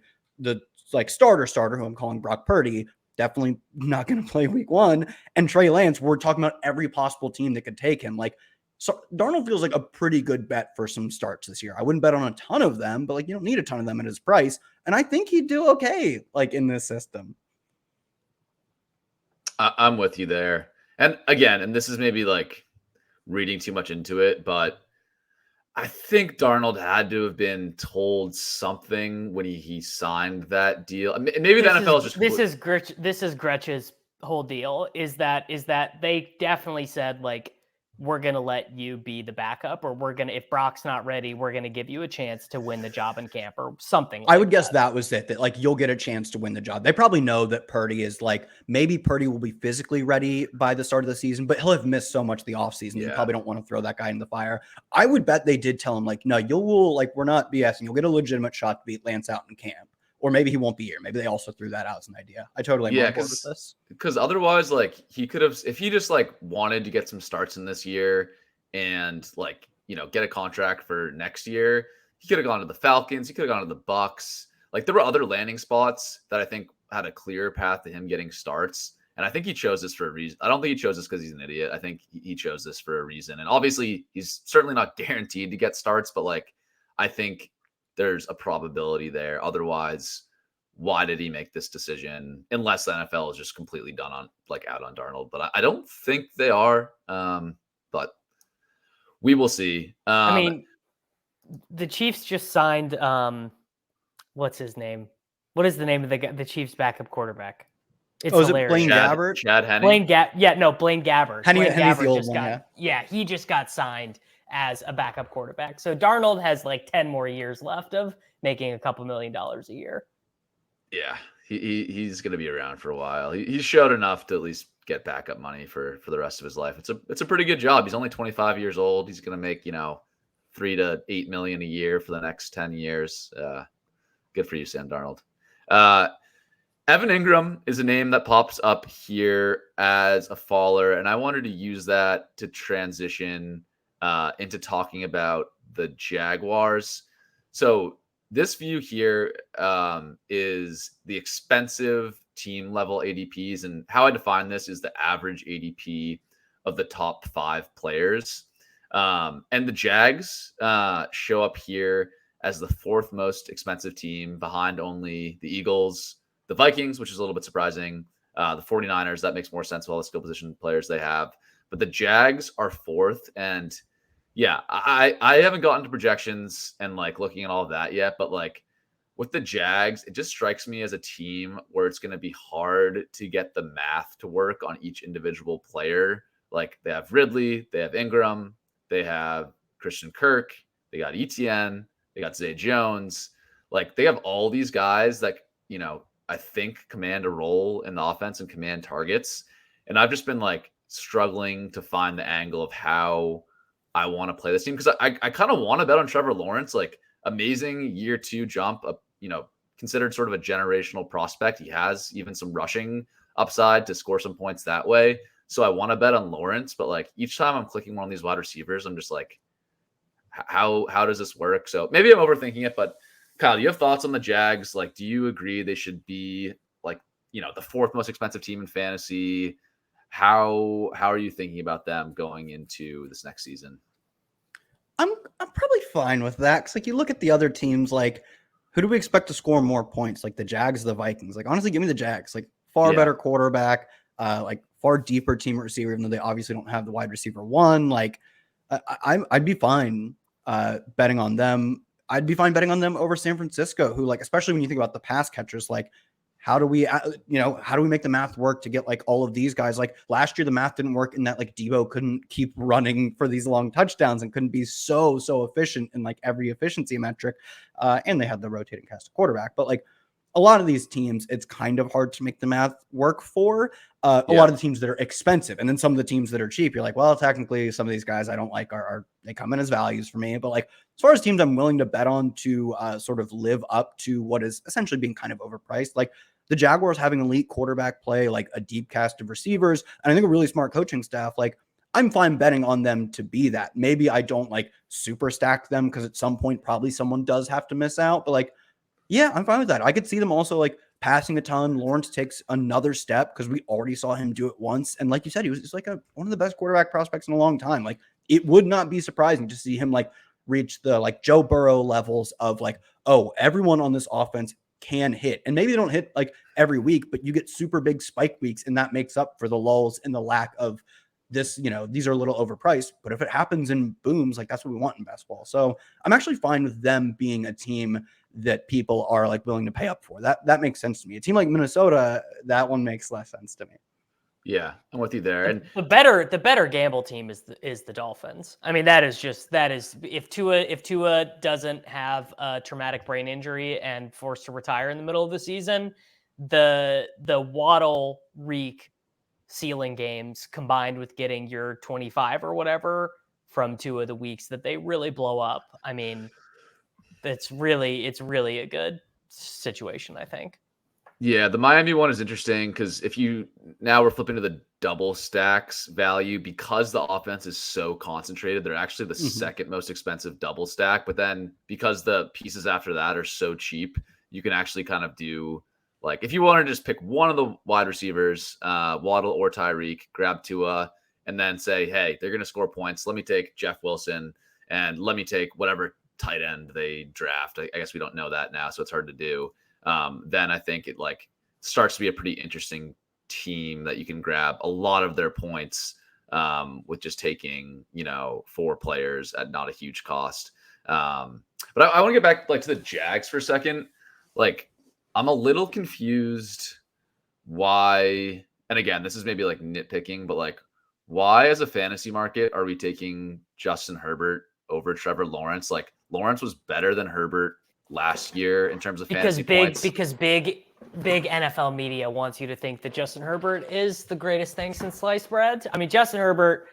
like starter, who I'm calling Brock Purdy, definitely not going to play week 1. And Trey Lance, we're talking about every possible team that could take him. Like, so Darnold feels like a pretty good bet for some starts this year. I wouldn't bet on a ton of them, but like you don't need a ton of them at his price. And I think he'd do okay, like in this system. I'm with you there. And again, and this is maybe like reading too much into it, but I think Darnold had to have been told something when he signed that deal. Maybe the NFL is just this is Gretch's whole deal is that they definitely said like we're gonna let you be the backup, or if Brock's not ready, we're gonna give you a chance to win the job in camp or something. Like I would guess that was it. That like you'll get a chance to win the job. They probably know that Purdy is like maybe Purdy will be physically ready by the start of the season, but he'll have missed so much the offseason. You probably don't want to throw that guy in the fire. I would bet they did tell him like, no, we're not BSing. You'll get a legitimate shot to beat Lance out in camp. Or maybe he won't be here. Maybe they also threw that out as an idea. I totally am on board with this. Because otherwise, like he could have, if he just like wanted to get some starts in this year and like get a contract for next year, he could have gone to the Falcons. He could have gone to the Bucks. Like there were other landing spots that I think had a clear path to him getting starts. And I think he chose this for a reason. I don't think he chose this because he's an idiot. I think he chose this for a reason. And obviously, he's certainly not guaranteed to get starts, but like I think there's a probability there. Otherwise, why did he make this decision? Unless the NFL is just completely done on out on Darnold, but I don't think they are. But we will see. I mean, the Chiefs just signed. What's his name? What is the name of the Chiefs' backup quarterback? It's is hilarious. it Blaine Gabbert? Chad Henne? Blaine Gabbert. Henne's Gabbert the old just one, he just got signed as a backup quarterback. So Darnold has like 10 more years left of making a couple $1 million a year. Yeah, he's going to be around for a while. He showed enough to at least get backup money for the rest of his life. It's a pretty good job. He's only 25 years old. He's going to make, $3 to $8 million a year for the next 10 years. Good for you, Sam Darnold. Evan Ingram is a name that pops up here as a faller, and I wanted to use that to transition into talking about the Jaguars. So this view here is the expensive team level ADPs, and how I define this is the average ADP of the top 5 players. And the Jags show up here as the 4th most expensive team, behind only the Eagles, the Vikings, which is a little bit surprising, the 49ers. That makes more sense with all the skill position players they have. But the Jags are 4th, and yeah, I haven't gotten to projections and looking at all of that yet, but with the Jags, it just strikes me as a team where it's going to be hard to get the math to work on each individual player. They have Ridley, they have Ingram, they have Christian Kirk, they got ETN, they got Zay Jones. They have all these guys that, I think command a role in the offense and command targets. And I've just been struggling to find the angle of how I want to play this team, because I kind of want to bet on Trevor Lawrence, amazing year 2 jump, considered sort of a generational prospect. He has even some rushing upside to score some points that way. So I want to bet on Lawrence, but each time I'm clicking one of these wide receivers, I'm just how does this work? So maybe I'm overthinking it, but Kyle, do you have thoughts on the Jags? Do you agree they should be the 4th most expensive team in fantasy? How are you thinking about them going into this next season? I'm probably fine with that, because you look at the other teams, who do we expect to score more points? The Jags, the Vikings. Honestly, give me the Jags. Better quarterback, far deeper team receiver, even though they obviously don't have the wide receiver 1. I'd be fine betting on them. I'd be fine betting on them over San Francisco, who especially when you think about the pass catchers, how do we make the math work to get all of these guys? Last year, the math didn't work in that Debo couldn't keep running for these long touchdowns and couldn't be so efficient in every efficiency metric. And they had the rotating cast of quarterback, but a lot of these teams, it's kind of hard to make the math work for. A lot of the teams that are expensive, and then some of the teams that are cheap, you're well, technically some of these guys I don't like are they come in as values for me. But as far as teams I'm willing to bet on to sort of live up to what is essentially being kind of overpriced, the Jaguars having elite quarterback play, a deep cast of receivers, and I think a really smart coaching staff, I'm fine betting on them to be that. Maybe I don't super stack them, because at some point probably someone does have to miss out, but yeah, I'm fine with that. I could see them also passing a ton. Lawrence takes another step, because we already saw him do it once. And like you said, he was just one of the best quarterback prospects in a long time. It would not be surprising to see him reach the Joe Burrow levels of oh, everyone on this offense can hit. And maybe they don't hit like every week, but you get super big spike weeks, and that makes up for the lulls and the lack of this, these are a little overpriced, but if it happens in booms, like that's what we want in basketball. So I'm actually fine with them being a team that people are like willing to pay up for. That makes sense to me. A team like Minnesota, that one makes less sense to me. Yeah, I'm with you there. And the better gamble team is the Dolphins. I mean, that is if Tua doesn't have a traumatic brain injury and forced to retire in the middle of the season, the Waddle Reek ceiling games combined with getting your 25 or whatever from 2 of the weeks that they really blow up. I mean, it's really a good situation, I think. Yeah, the Miami one is interesting because now we're flipping to the double stacks value because the offense is so concentrated. They're actually the second most expensive double stack, but then because the pieces after that are so cheap, you can actually kind of do like if you want to just pick one of the wide receivers, Waddle or Tyreek, grab Tua, and then say, hey, they're going to score points. Let me take Jeff Wilson and let me take whatever tight end they draft. I guess we don't know that now, so it's hard to do. Then I think it like starts to be a pretty interesting team that you can grab a lot of their points with just taking, 4 players at not a huge cost. But I want to get back like to the Jags for a second. Like I'm a little confused why, and again, this is maybe like nitpicking, but like why as a fantasy market are we taking Justin Herbert over Trevor Lawrence? Like Lawrence was better than Herbert last year in terms of fantasy points. Because big NFL media wants you to think that Justin Herbert is the greatest thing since sliced bread. I mean, Justin Herbert,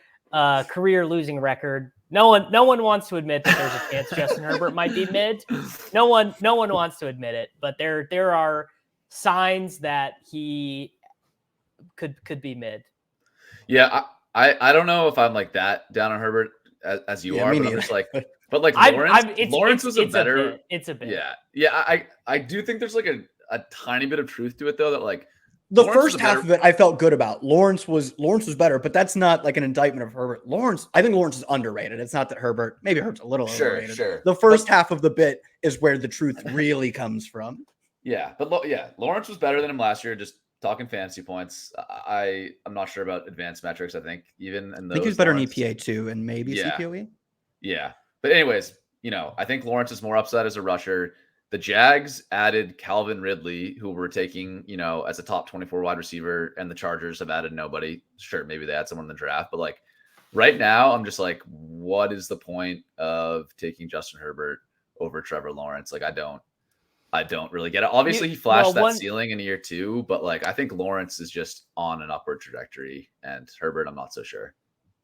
career losing record. No one wants to admit that there's a chance Justin Herbert might be mid. No one wants to admit it, but there are signs that he could be mid. Yeah, I don't know if I'm like that down on Herbert as you are, but I'm just like, but like Lawrence was a better. It's a bit. Yeah. I do think there's like a tiny bit of truth to it though. That like the first half of it, I felt good about. Lawrence was better, but that's not like an indictment of Herbert. I think Lawrence is underrated. It's not that maybe Herbert's a little overrated. Sure. The first half of the bit is where the truth really comes from. Yeah, but Lawrence was better than him last year. Just talking fantasy points. I'm not sure about advanced metrics. I think even in those, I think he's better in EPA too, and maybe CPOE. Yeah, but anyways, I think Lawrence is more upside as a rusher. The Jags added Calvin Ridley, who we're taking, as a top 24 wide receiver, and the Chargers have added nobody. Sure, maybe they had someone in the draft, but like right now, I'm just like, what is the point of taking Justin Herbert over Trevor Lawrence? Like, I don't really get it. Obviously, he flashed that ceiling in year 2, but like I think Lawrence is just on an upward trajectory, and Herbert, I'm not so sure.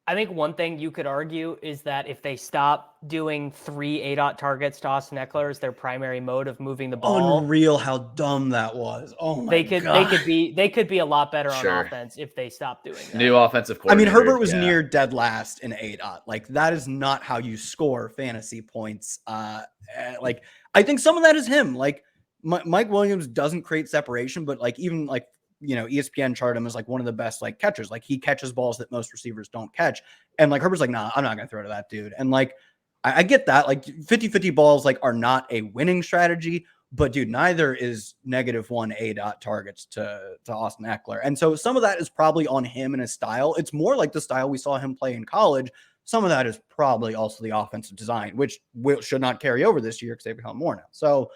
I think one thing you could argue is that if they stop doing 3 ADOT targets to Austin Eckler as their primary mode of moving the ball, unreal how dumb that was. Oh my God. They could be a lot better on offense if they stop doing that. New offensive coordinator. I mean, Herbert was near dead last in ADOT. Like that is not how you score fantasy points. Like I think some of that is him. Like Mike Williams doesn't create separation, but like even like ESPN chart him as like one of the best like catchers. Like he catches balls that most receivers don't catch. And like Herbert's like, nah, I'm not going to throw to that dude. And like, I get that. Like 50-50 balls like are not a winning strategy, but dude, neither is -1 ADOT targets to Austin Eckler. And so some of that is probably on him and his style. It's more like the style we saw him play in college. Some of that is probably also the offensive design, which should not carry over this year because they've become more now. So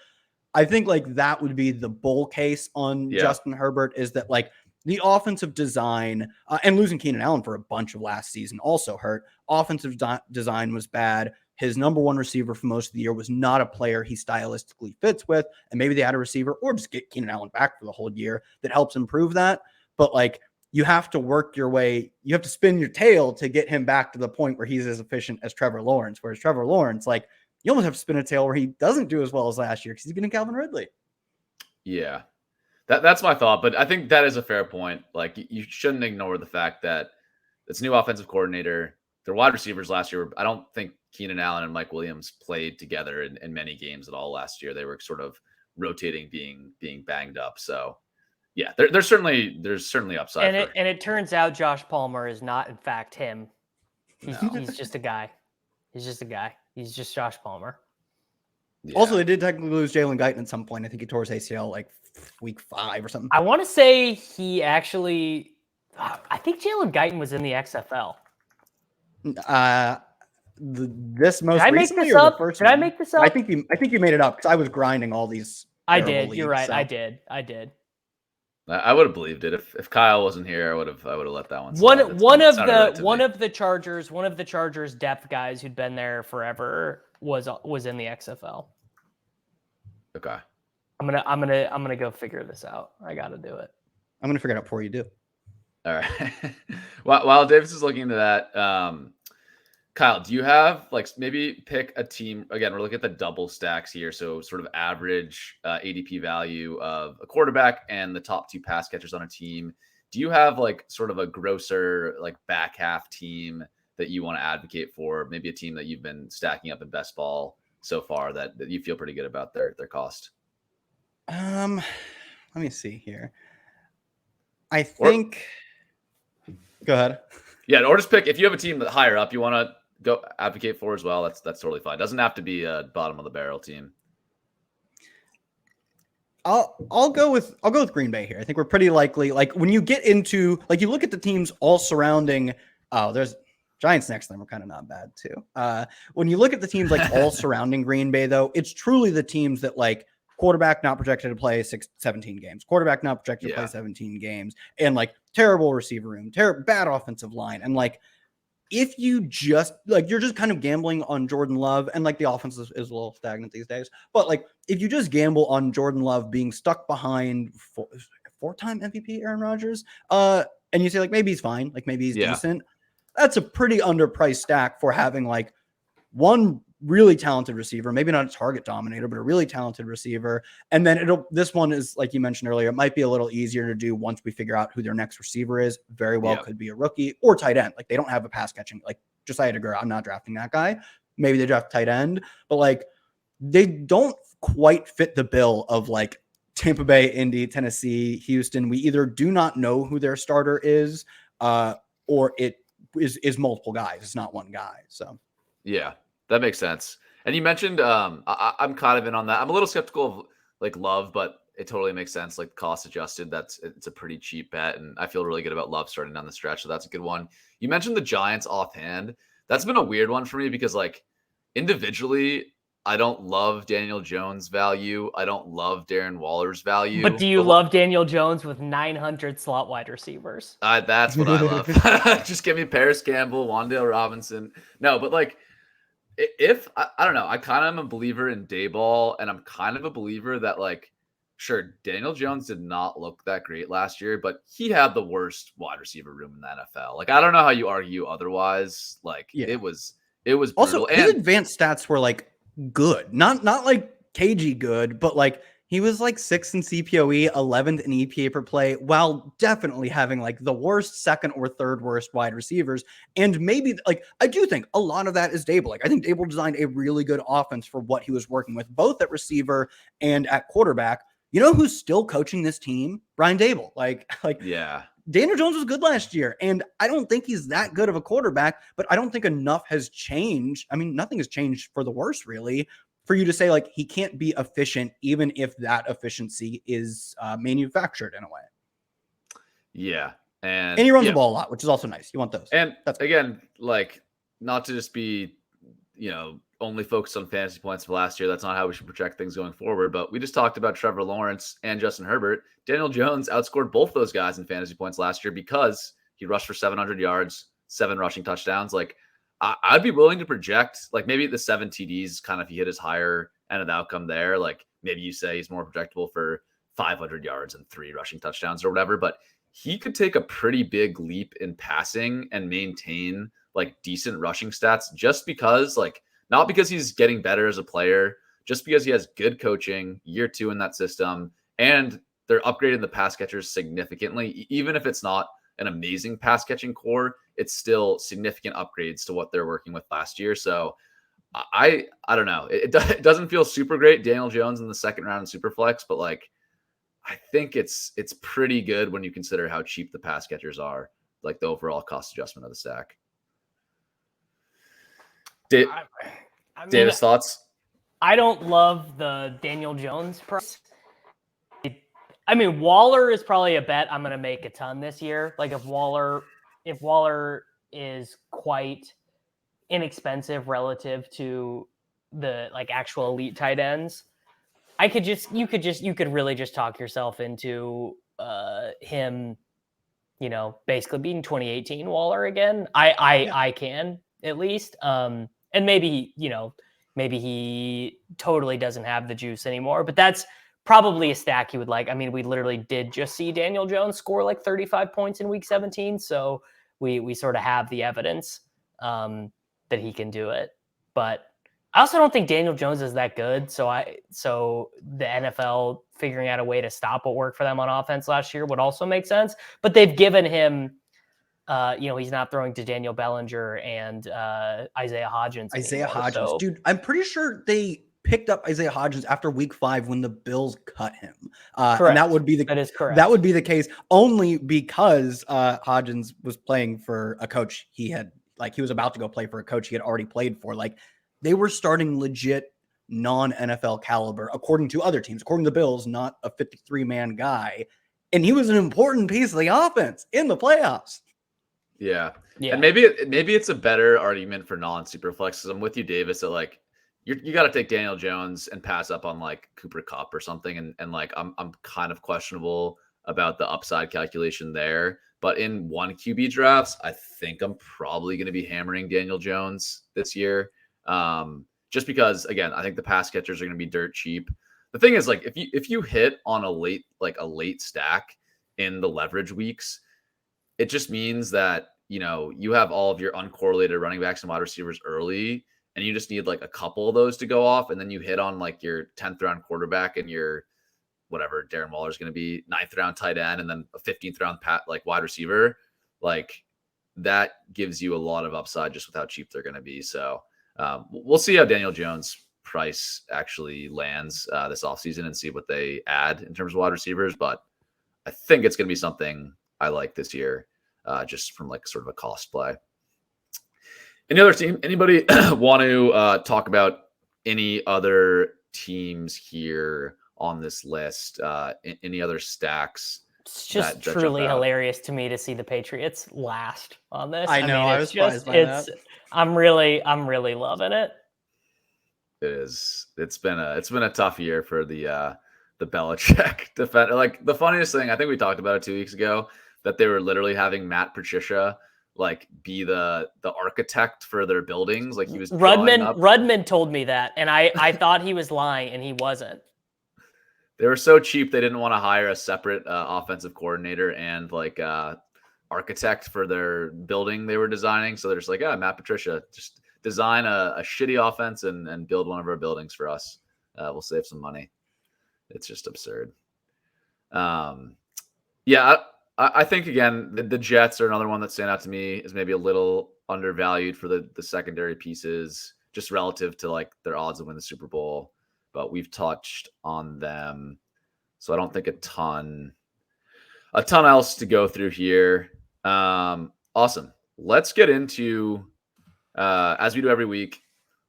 I think like that would be the bull case on Justin Herbert is that like the offensive design and losing Keenan Allen for a bunch of last season also hurt. Offensive design was bad. His number 1 receiver for most of the year was not a player he stylistically fits with. And maybe they had a receiver or just get Keenan Allen back for the whole year that helps improve that. But like you have to work your way. You have to spin your tail to get him back to the point where he's as efficient as Trevor Lawrence. Whereas Trevor Lawrence, like, you almost have to spin a tail where he doesn't do as well as last year because he's getting Calvin Ridley. Yeah, that's my thought. But I think that is a fair point. Like you shouldn't ignore the fact that it's new offensive coordinator. Their wide receivers last year, I don't think Keenan Allen and Mike Williams played together in many games at all last year. They were sort of rotating, being banged up. So yeah, there's certainly upside. And it turns out Josh Palmer is not in fact him. He's just a guy. He's just Josh Palmer. Yeah. Also, they did technically lose Jalen Guyton at some point. I think he tore his ACL like week 5 or something. I want to say he actually. I think Jalen Guyton was in the XFL. This most Did I make recently this or the up? first Did I one? make this up? I think you made it up because I was grinding all these. I terrible did. You're leagues, right. so. I did. I would have believed it if Kyle wasn't here. I would have let that one slide. One of the Chargers depth guys who'd been there forever was in the XFL. Okay. I'm gonna go figure this out. I got to do it. I'm gonna figure it out before you do. All right. While Davis is looking into that, Kyle, do you have like maybe pick a team? Again, we're looking at the double stacks here, so sort of average ADP value of a quarterback and the top 2 pass catchers on a team. Do you have like sort of a grosser like back half team that you want to advocate for? Maybe a team that you've been stacking up in best ball so far that you feel pretty good about their cost. Let me see here. I think. Go ahead. Yeah, or just pick if you have a team that higher up you want to go advocate for as well. That's totally fine. Doesn't have to be a bottom of the barrel team. I'll go with Green Bay here. I think we're pretty likely. Like when you get into like you look at the teams all surrounding. Oh, there's Giants next to them are kind of not bad too. When you look at the teams like all surrounding Green Bay, though, it's truly the teams that like quarterback not projected to play 17 games, quarterback not projected to play 17 games, and like terrible receiver room, bad offensive line, and like. If you just like, you're just kind of gambling on Jordan Love and like the offense is a little stagnant these days, but like, if you just gamble on Jordan Love being stuck behind 4-time MVP Aaron Rodgers, and you say like, maybe he's fine. Like maybe he's decent. That's a pretty underpriced stack for having like one really talented receiver, maybe not a target dominator, but a really talented receiver. And then this one is like you mentioned earlier, it might be a little easier to do once we figure out who their next receiver is. Very well could be a rookie or tight end. Like they don't have a pass catching, like Josiah DeGuara. I'm not drafting that guy. Maybe they draft tight end, but like they don't quite fit the bill of like Tampa Bay, Indy, Tennessee, Houston. We either do not know who their starter is, or it is multiple guys. It's not one guy. So yeah. That makes sense. And you mentioned I'm kind of in on that. I'm a little skeptical of like Love, but it totally makes sense. Like cost adjusted, it's a pretty cheap bet. And I feel really good about Love starting down the stretch. So that's a good one. You mentioned the Giants offhand. That's been a weird one for me because like individually, I don't love Daniel Jones' value. I don't love Darren Waller's value. But do you love Daniel Jones with 900 slot wide receivers? That's what I love. Just give me Paris Campbell, Wan'Dale Robinson. No, but like, if I don't know, I kind of am a believer in Dayball, and I'm kind of a believer that like, sure, Daniel Jones did not look that great last year, but he had the worst wide receiver room in the NFL. Like, I don't know how you argue otherwise. Like, it was brutal. Also, his advanced stats were like good, not like cagey good, but like he was like 6th in CPOE, 11th in EPA per play, while definitely having like the worst second or third worst wide receivers. And maybe like, I do think a lot of that is Daboll. Like I think Daboll designed a really good offense for what he was working with, both at receiver and at quarterback. You know who's still coaching this team? Brian Daboll. Like yeah. Daniel Jones was good last year, and I don't think he's that good of a quarterback, but I don't think enough has changed. I mean, nothing has changed for the worse, really, for you to say like he can't be efficient, even if that efficiency is manufactured in a way. Yeah. And he runs the ball a lot, which is also nice. You want those. And that's again, like not to just be, only focused on fantasy points for last year. That's not how we should project things going forward. But we just talked about Trevor Lawrence and Justin Herbert. Daniel Jones outscored both those guys in fantasy points last year because he rushed for 700 yards, 7 rushing touchdowns. Like I'd be willing to project like maybe the 7 TDs kind of he hit his higher end of the outcome there. Like maybe you say he's more projectable for 500 yards and 3 rushing touchdowns or whatever, but he could take a pretty big leap in passing and maintain like decent rushing stats just because like, not because he's getting better as a player, just because he has good coaching, year 2 in that system, and they're upgrading the pass catchers significantly. Even if it's not an amazing pass catching core, it's still significant upgrades to what they're working with last year. So I don't know. It doesn't feel super great, Daniel Jones in the second round in Superflex, but like I think it's pretty good when you consider how cheap the pass catchers are, like the overall cost adjustment of the stack. Davis, thoughts? I don't love the Daniel Jones price. I mean, Waller is probably a bet I'm going to make a ton this year. Like if Waller is quite inexpensive relative to the like actual elite tight ends, you could really just talk yourself into him, basically being 2018 Waller again. I can at least. And maybe he totally doesn't have the juice anymore, but that's probably a stack you would like. I mean, we literally did just see Daniel Jones score like 35 points in week 17. So we sort of have the evidence that he can do it. But I also don't think Daniel Jones is that good. So the NFL figuring out a way to stop what worked for them on offense last year would also make sense. But they've given him, he's not throwing to Daniel Bellinger and Isaiah Hodgins. Isaiah anymore, Hodgins, so. dude, I'm pretty sure they picked up Isaiah Hodgins after week 5 when the Bills cut him. And that would be That is correct. That would be the case only because Hodgins was playing for a coach he was about to go play for a coach he had already played for. Like they were starting legit non-NFL caliber, according to other teams, according to the Bills, not a 53-man guy. And he was an important piece of the offense in the playoffs. Yeah. And maybe it's a better argument for non-super flex. I'm with you, Davis, that like you got to take Daniel Jones and pass up on like Cooper Kupp or something. And like I'm kind of questionable about the upside calculation there. But in one QB drafts, I think I'm probably going to be hammering Daniel Jones this year. Just because, again, I think the pass catchers are going to be dirt cheap. The thing is, like, if you hit on a late stack in the leverage weeks, it just means that you have all of your uncorrelated running backs and wide receivers early, and you just need like a couple of those to go off, and then you hit on like your 10th round quarterback and your whatever Darren Waller is going to be 9th round tight end, and then a 15th round wide receiver. Like that gives you a lot of upside just with how cheap they're going to be. So we'll see how Daniel Jones' price actually lands this offseason and see what they add in terms of wide receivers. But I think it's going to be something I like this year, just from like sort of a cost play. Any other team? Anybody want to talk about any other teams here on this list? Any other stacks? It's just truly hilarious to me to see the Patriots last on this. I know. I was surprised by that. I'm really loving it. It is. It's been a tough year for the Belichick defender. Like the funniest thing, I think we talked about it 2 weeks ago, that they were literally having Matt Patricia like be the architect for their buildings. Like he was Rudman told me that, and I thought he was lying, and he wasn't. They were so cheap they didn't want to hire a separate offensive coordinator and like architect for their building they were designing. So they're just like, Matt Patricia, just design a shitty offense and build one of our buildings for us. We'll save some money. It's just absurd. I think, again, the Jets are another one that stand out to me is maybe a little undervalued for the secondary pieces, just relative to like their odds to win the Super Bowl. But we've touched on them, so I don't think a ton else to go through here. Awesome. Let's get into, as we do every week,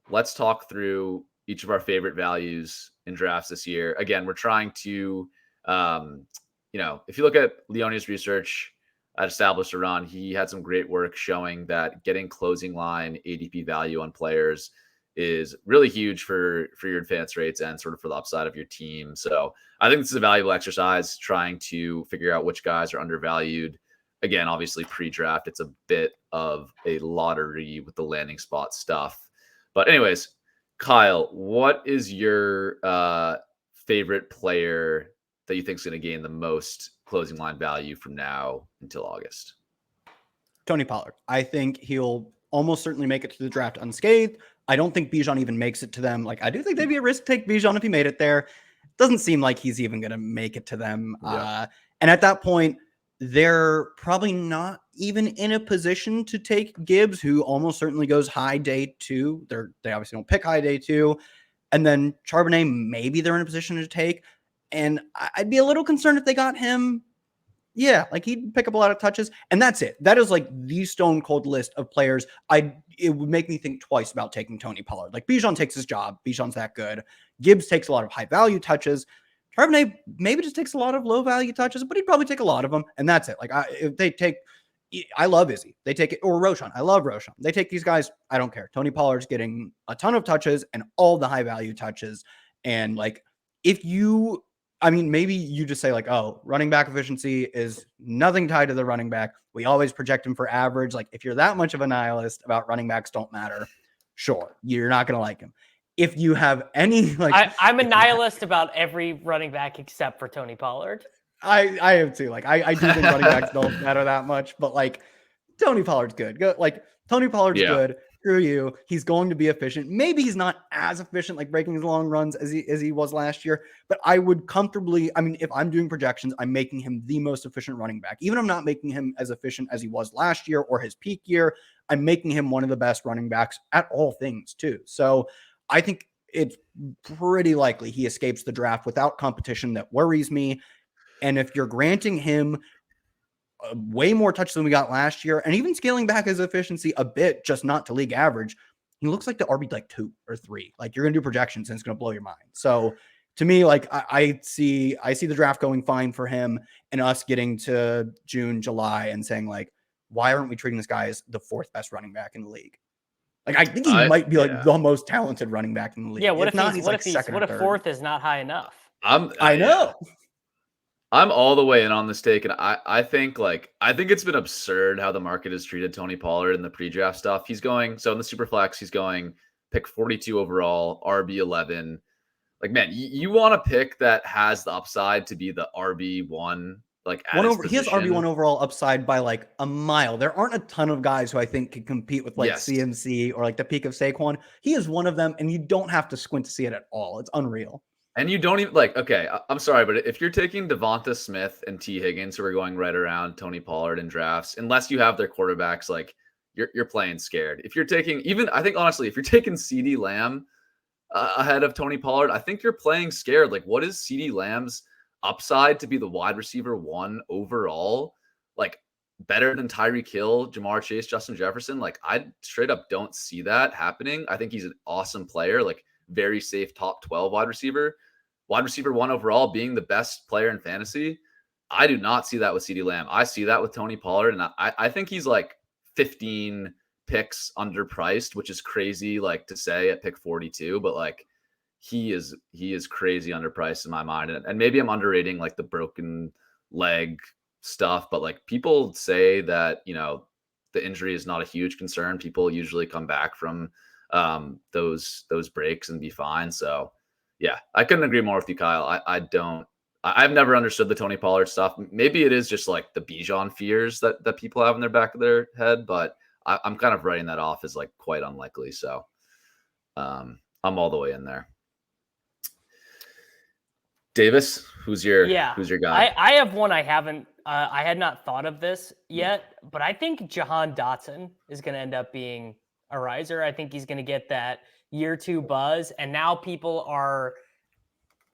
let's talk through each of our favorite values in drafts this year. Again, we're trying to, if you look at Leone's research at Established Run, he had some great work showing that getting closing line ADP value on players is really huge for your advance rates and sort of for the upside of your team. So I think this is a valuable exercise trying to figure out which guys are undervalued. Again, obviously pre-draft, it's a bit of a lottery with the landing spot stuff. But anyways, Kyle, what is your favorite player that you think is going to gain the most closing line value from now until August? Tony Pollard. I think he'll almost certainly make it to the draft unscathed. I don't think Bijan even makes it to them. Like, I do think they'd be a risk to take Bijan if he made it there. Doesn't seem like he's even going to make it to them. Yeah. And at that point, they're probably not even in a position to take Gibbs, who almost certainly goes high day 2. They obviously don't pick high day 2. And then Charbonnet, maybe they're in a position to take. And I'd be a little concerned if they got him Yeah, like he'd pick up a lot of touches, and that's it. That is like the stone cold list of players. It would make me think twice about taking Tony Pollard. Like Bijan takes his job. Bijan's that good. Gibbs takes a lot of high value touches. Charbonnet maybe just takes a lot of low value touches, but he'd probably take a lot of them, and that's it. Like if they take, I love Izzy. They take it, or Roschon. I love Roschon. They take these guys. I don't care. Tony Pollard's getting a ton of touches and all the high value touches, and like if you. I mean, maybe you just say like, oh, running back efficiency is nothing tied to the running back. We always project him for average. Like if you're that much of a nihilist about running backs don't matter, sure, you're not going to like him. If you have any like, I'm a nihilist about every running back except for Tony Pollard. I am too. Like I do think running backs don't matter that much, but like Tony Pollard's good. Like Tony Pollard's good. Screw you. He's going to be efficient. Maybe he's not as efficient, like breaking his long runs as he was last year, but I would comfortably, I mean, if I'm doing projections, I'm making him the most efficient running back. Even if I'm not making him as efficient as he was last year or his peak year, I'm making him one of the best running backs at all things too. So I think it's pretty likely he escapes the draft without competition that worries me. And if you're granting him way more touch than we got last year, and even scaling back his efficiency a bit, just not to league average, he looks like the RB like 2 or 3. Like you're gonna do projections and it's gonna blow your mind. So to me, like I see the draft going fine for him, and us getting to June, July, and saying like, why aren't we treating this guy as the 4th best running back in the league? Like I think he might be like the most talented running back in the league. Yeah, what if 4th is not high enough? I know. I'm all the way in on this take, and I think it's been absurd how the market has treated Tony Pollard in the pre-draft stuff. He's going in the super flex, he's going pick 42 overall, RB 11. Like, man, you want a pick that has the upside to be the RB1. Like he has RB1 overall upside by like a mile. There aren't a ton of guys who I think can compete with like CMC or like the peak of Saquon. He is one of them, and you don't have to squint to see it at all. It's unreal. And you don't even okay, I'm sorry, but if you're taking Devonta Smith and T. Higgins, who are going right around Tony Pollard in drafts, unless you have their quarterbacks, like you're playing scared. If you're taking I think honestly, if you're taking CeeDee Lamb ahead of Tony Pollard, I think you're playing scared. Like, what is CeeDee Lamb's upside to be the wide receiver 1 overall? Like better than Tyreek Hill, Jamar Chase, Justin Jefferson? Like I straight up don't see that happening. I think he's an awesome player. Like very safe top 12 wide receiver 1 overall, being the best player in fantasy. I do not see that with CeeDee Lamb. I see that with Tony Pollard, and I think he's like 15 picks underpriced, which is crazy like to say at pick 42, but like he is crazy underpriced in my mind. And maybe I'm underrating like the broken leg stuff, but like people say that, the injury is not a huge concern. People usually come back from those breaks and be fine. So yeah, I couldn't agree more with you, Kyle. I've never understood the Tony Pollard stuff. Maybe it is just like the Bijan fears that people have in their back of their head, but I'm kind of writing that off as like quite unlikely. So I'm all the way in there. Davis, who's your guy? I have one I had not thought of this yet, but I think Jahan Dotson is going to end up being a riser. I think he's going to get that year 2 buzz. And now people are,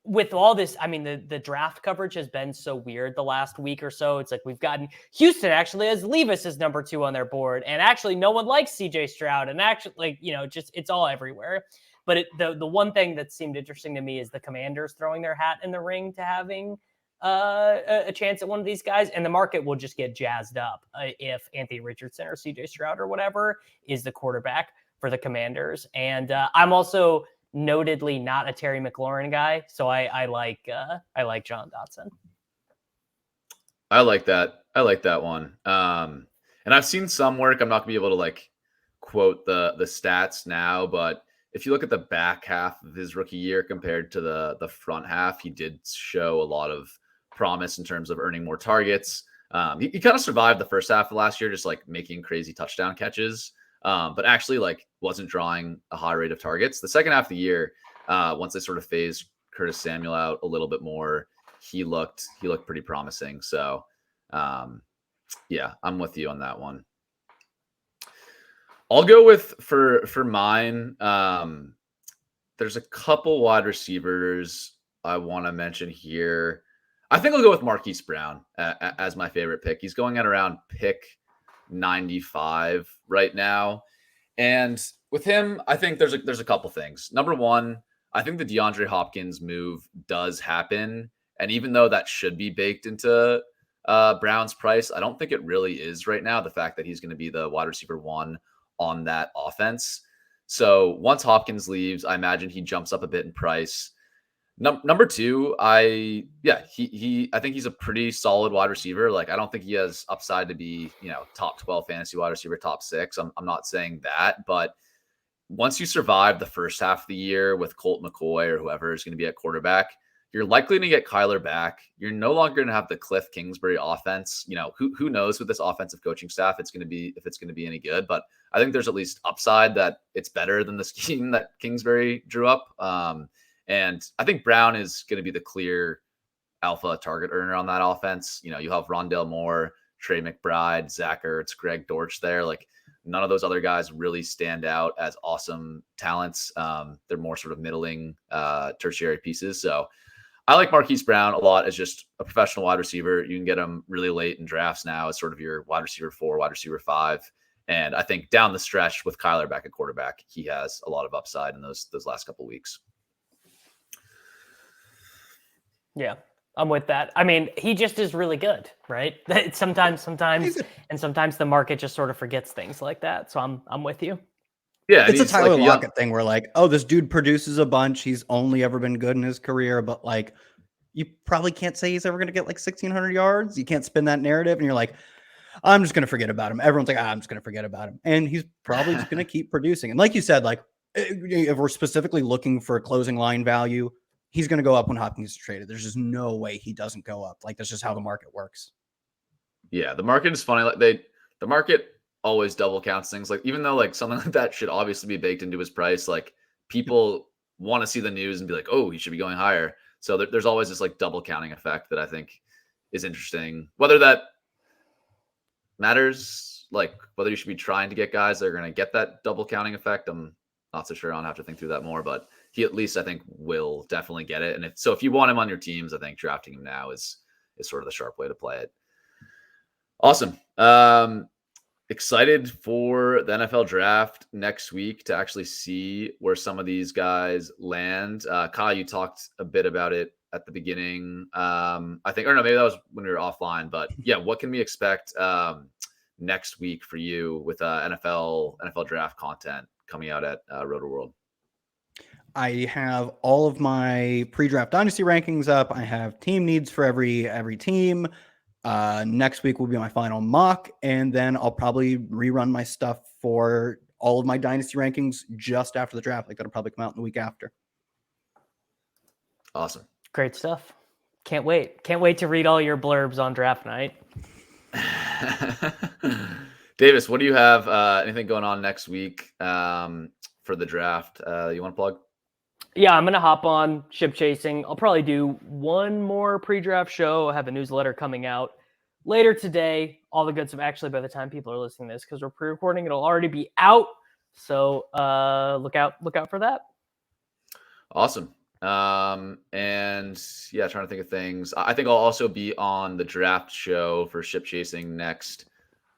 with all this, I mean, the draft coverage has been so weird the last week or so. It's like we've gotten Houston actually has Levis as number 2 on their board. And actually no one likes CJ Stroud. And actually, just it's all everywhere. But the one thing that seemed interesting to me is the Commanders throwing their hat in the ring to having a chance at one of these guys, and the market will just get jazzed up if Anthony Richardson or CJ Stroud or whatever is the quarterback for the Commanders. And I'm also notedly not a Terry McLaurin guy, so I like John Dotson. I like that one. And I've seen some work. I'm not gonna be able to like quote the stats now, but if you look at the back half of his rookie year compared to the front half, he did show a lot of promise in terms of earning more targets. He kind of survived the first half of last year, just like making crazy touchdown catches, but actually like wasn't drawing a high rate of targets. The second half of the year, once they sort of phased Curtis Samuel out a little bit more, he looked pretty promising. So yeah, I'm with you on that one. I'll go with for mine. There's a couple wide receivers I want to mention here. I think I'll go with Marquise Brown as my favorite pick. He's going at around pick 95 right now. And with him, I think there's a couple things. Number one, I think the DeAndre Hopkins move does happen. And even though that should be baked into Brown's price, I don't think it really is right now. The fact that he's going to be the wide receiver 1 on that offense. So once Hopkins leaves, I imagine he jumps up a bit in price. Number two, I think he's a pretty solid wide receiver. Like, I don't think he has upside to be, top 12 fantasy wide receiver, top 6. I'm not saying that, but once you survive the first half of the year with Colt McCoy or whoever is going to be at quarterback, you're likely to get Kyler back. You're no longer going to have the Cliff Kingsbury offense. Who knows with this offensive coaching staff if it's going to be any good, but I think there's at least upside that it's better than the scheme that Kingsbury drew up. And I think Brown is going to be the clear alpha target earner on that offense. You have Rondale Moore, Trey McBride, Zach Ertz, Greg Dortch there. Like, none of those other guys really stand out as awesome talents. They're more sort of middling tertiary pieces. So I like Marquise Brown a lot as just a professional wide receiver. You can get him really late in drafts now as sort of your wide receiver 4, wide receiver 5. And I think down the stretch with Kyler back at quarterback, he has a lot of upside in those last couple of weeks. Yeah, I'm with that. I mean, he just is really good, right? Sometimes the market just sort of forgets things like that. So I'm with you. Yeah, it's a Tyler Lockett thing where like, oh, this dude produces a bunch. He's only ever been good in his career, but like, you probably can't say he's ever going to get like 1,600 yards. You can't spin that narrative, and you're like, I'm just going to forget about him. Everyone's like, I'm just going to forget about him, and he's probably just going to keep producing. And like you said, like if we're specifically looking for closing line value, he's going to go up when Hopkins is traded. There's just no way he doesn't go up. Like, that's just how the market works. Yeah, the market is funny. Like the market always double counts things. Like, even though like something like that should obviously be baked into his price, like people want to see the news and be like, oh, he should be going higher. So there's always this like double counting effect that I think is interesting. Whether that matters, like whether you should be trying to get guys that are going to get that double counting effect, I'm not so sure. I'll have to think through that more, but he at least I think will definitely get it. And if you want him on your teams, I think drafting him now is sort of the sharp way to play it. Awesome. Excited for the NFL draft next week to actually see where some of these guys land. Kyle, you talked a bit about it at the beginning. I think, or no, maybe that was when we were offline, but yeah, what can we expect next week for you with NFL draft content coming out at Roto-World? I have all of my pre-draft dynasty rankings up. I have team needs for every team. Next week will be my final mock, and then I'll probably rerun my stuff for all of my dynasty rankings just after the draft. Like, that'll probably come out in the week after. Awesome. Great stuff. Can't wait. Can't wait to read all your blurbs on draft night. Davis, what do you have? Anything going on next week for the draft you want to plug? Yeah, I'm going to hop on Ship Chasing. I'll probably do one more pre-draft show. I have a newsletter coming out later today. All the good stuff. Actually, by the time people are listening to this, because we're pre-recording, it'll already be out. So look out for that. Awesome. And yeah, trying to think of things. I think I'll also be on the draft show for Ship Chasing next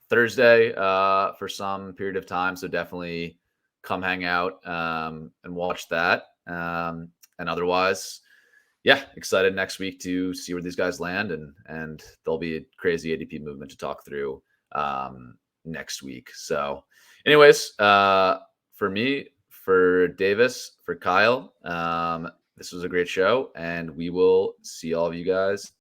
Thursday for some period of time. So definitely come hang out and watch that. And otherwise, yeah, excited next week to see where these guys land, and there'll be a crazy ADP movement to talk through next week. So anyways, for me, for Davis, for Kyle, this was a great show, and we will see all of you guys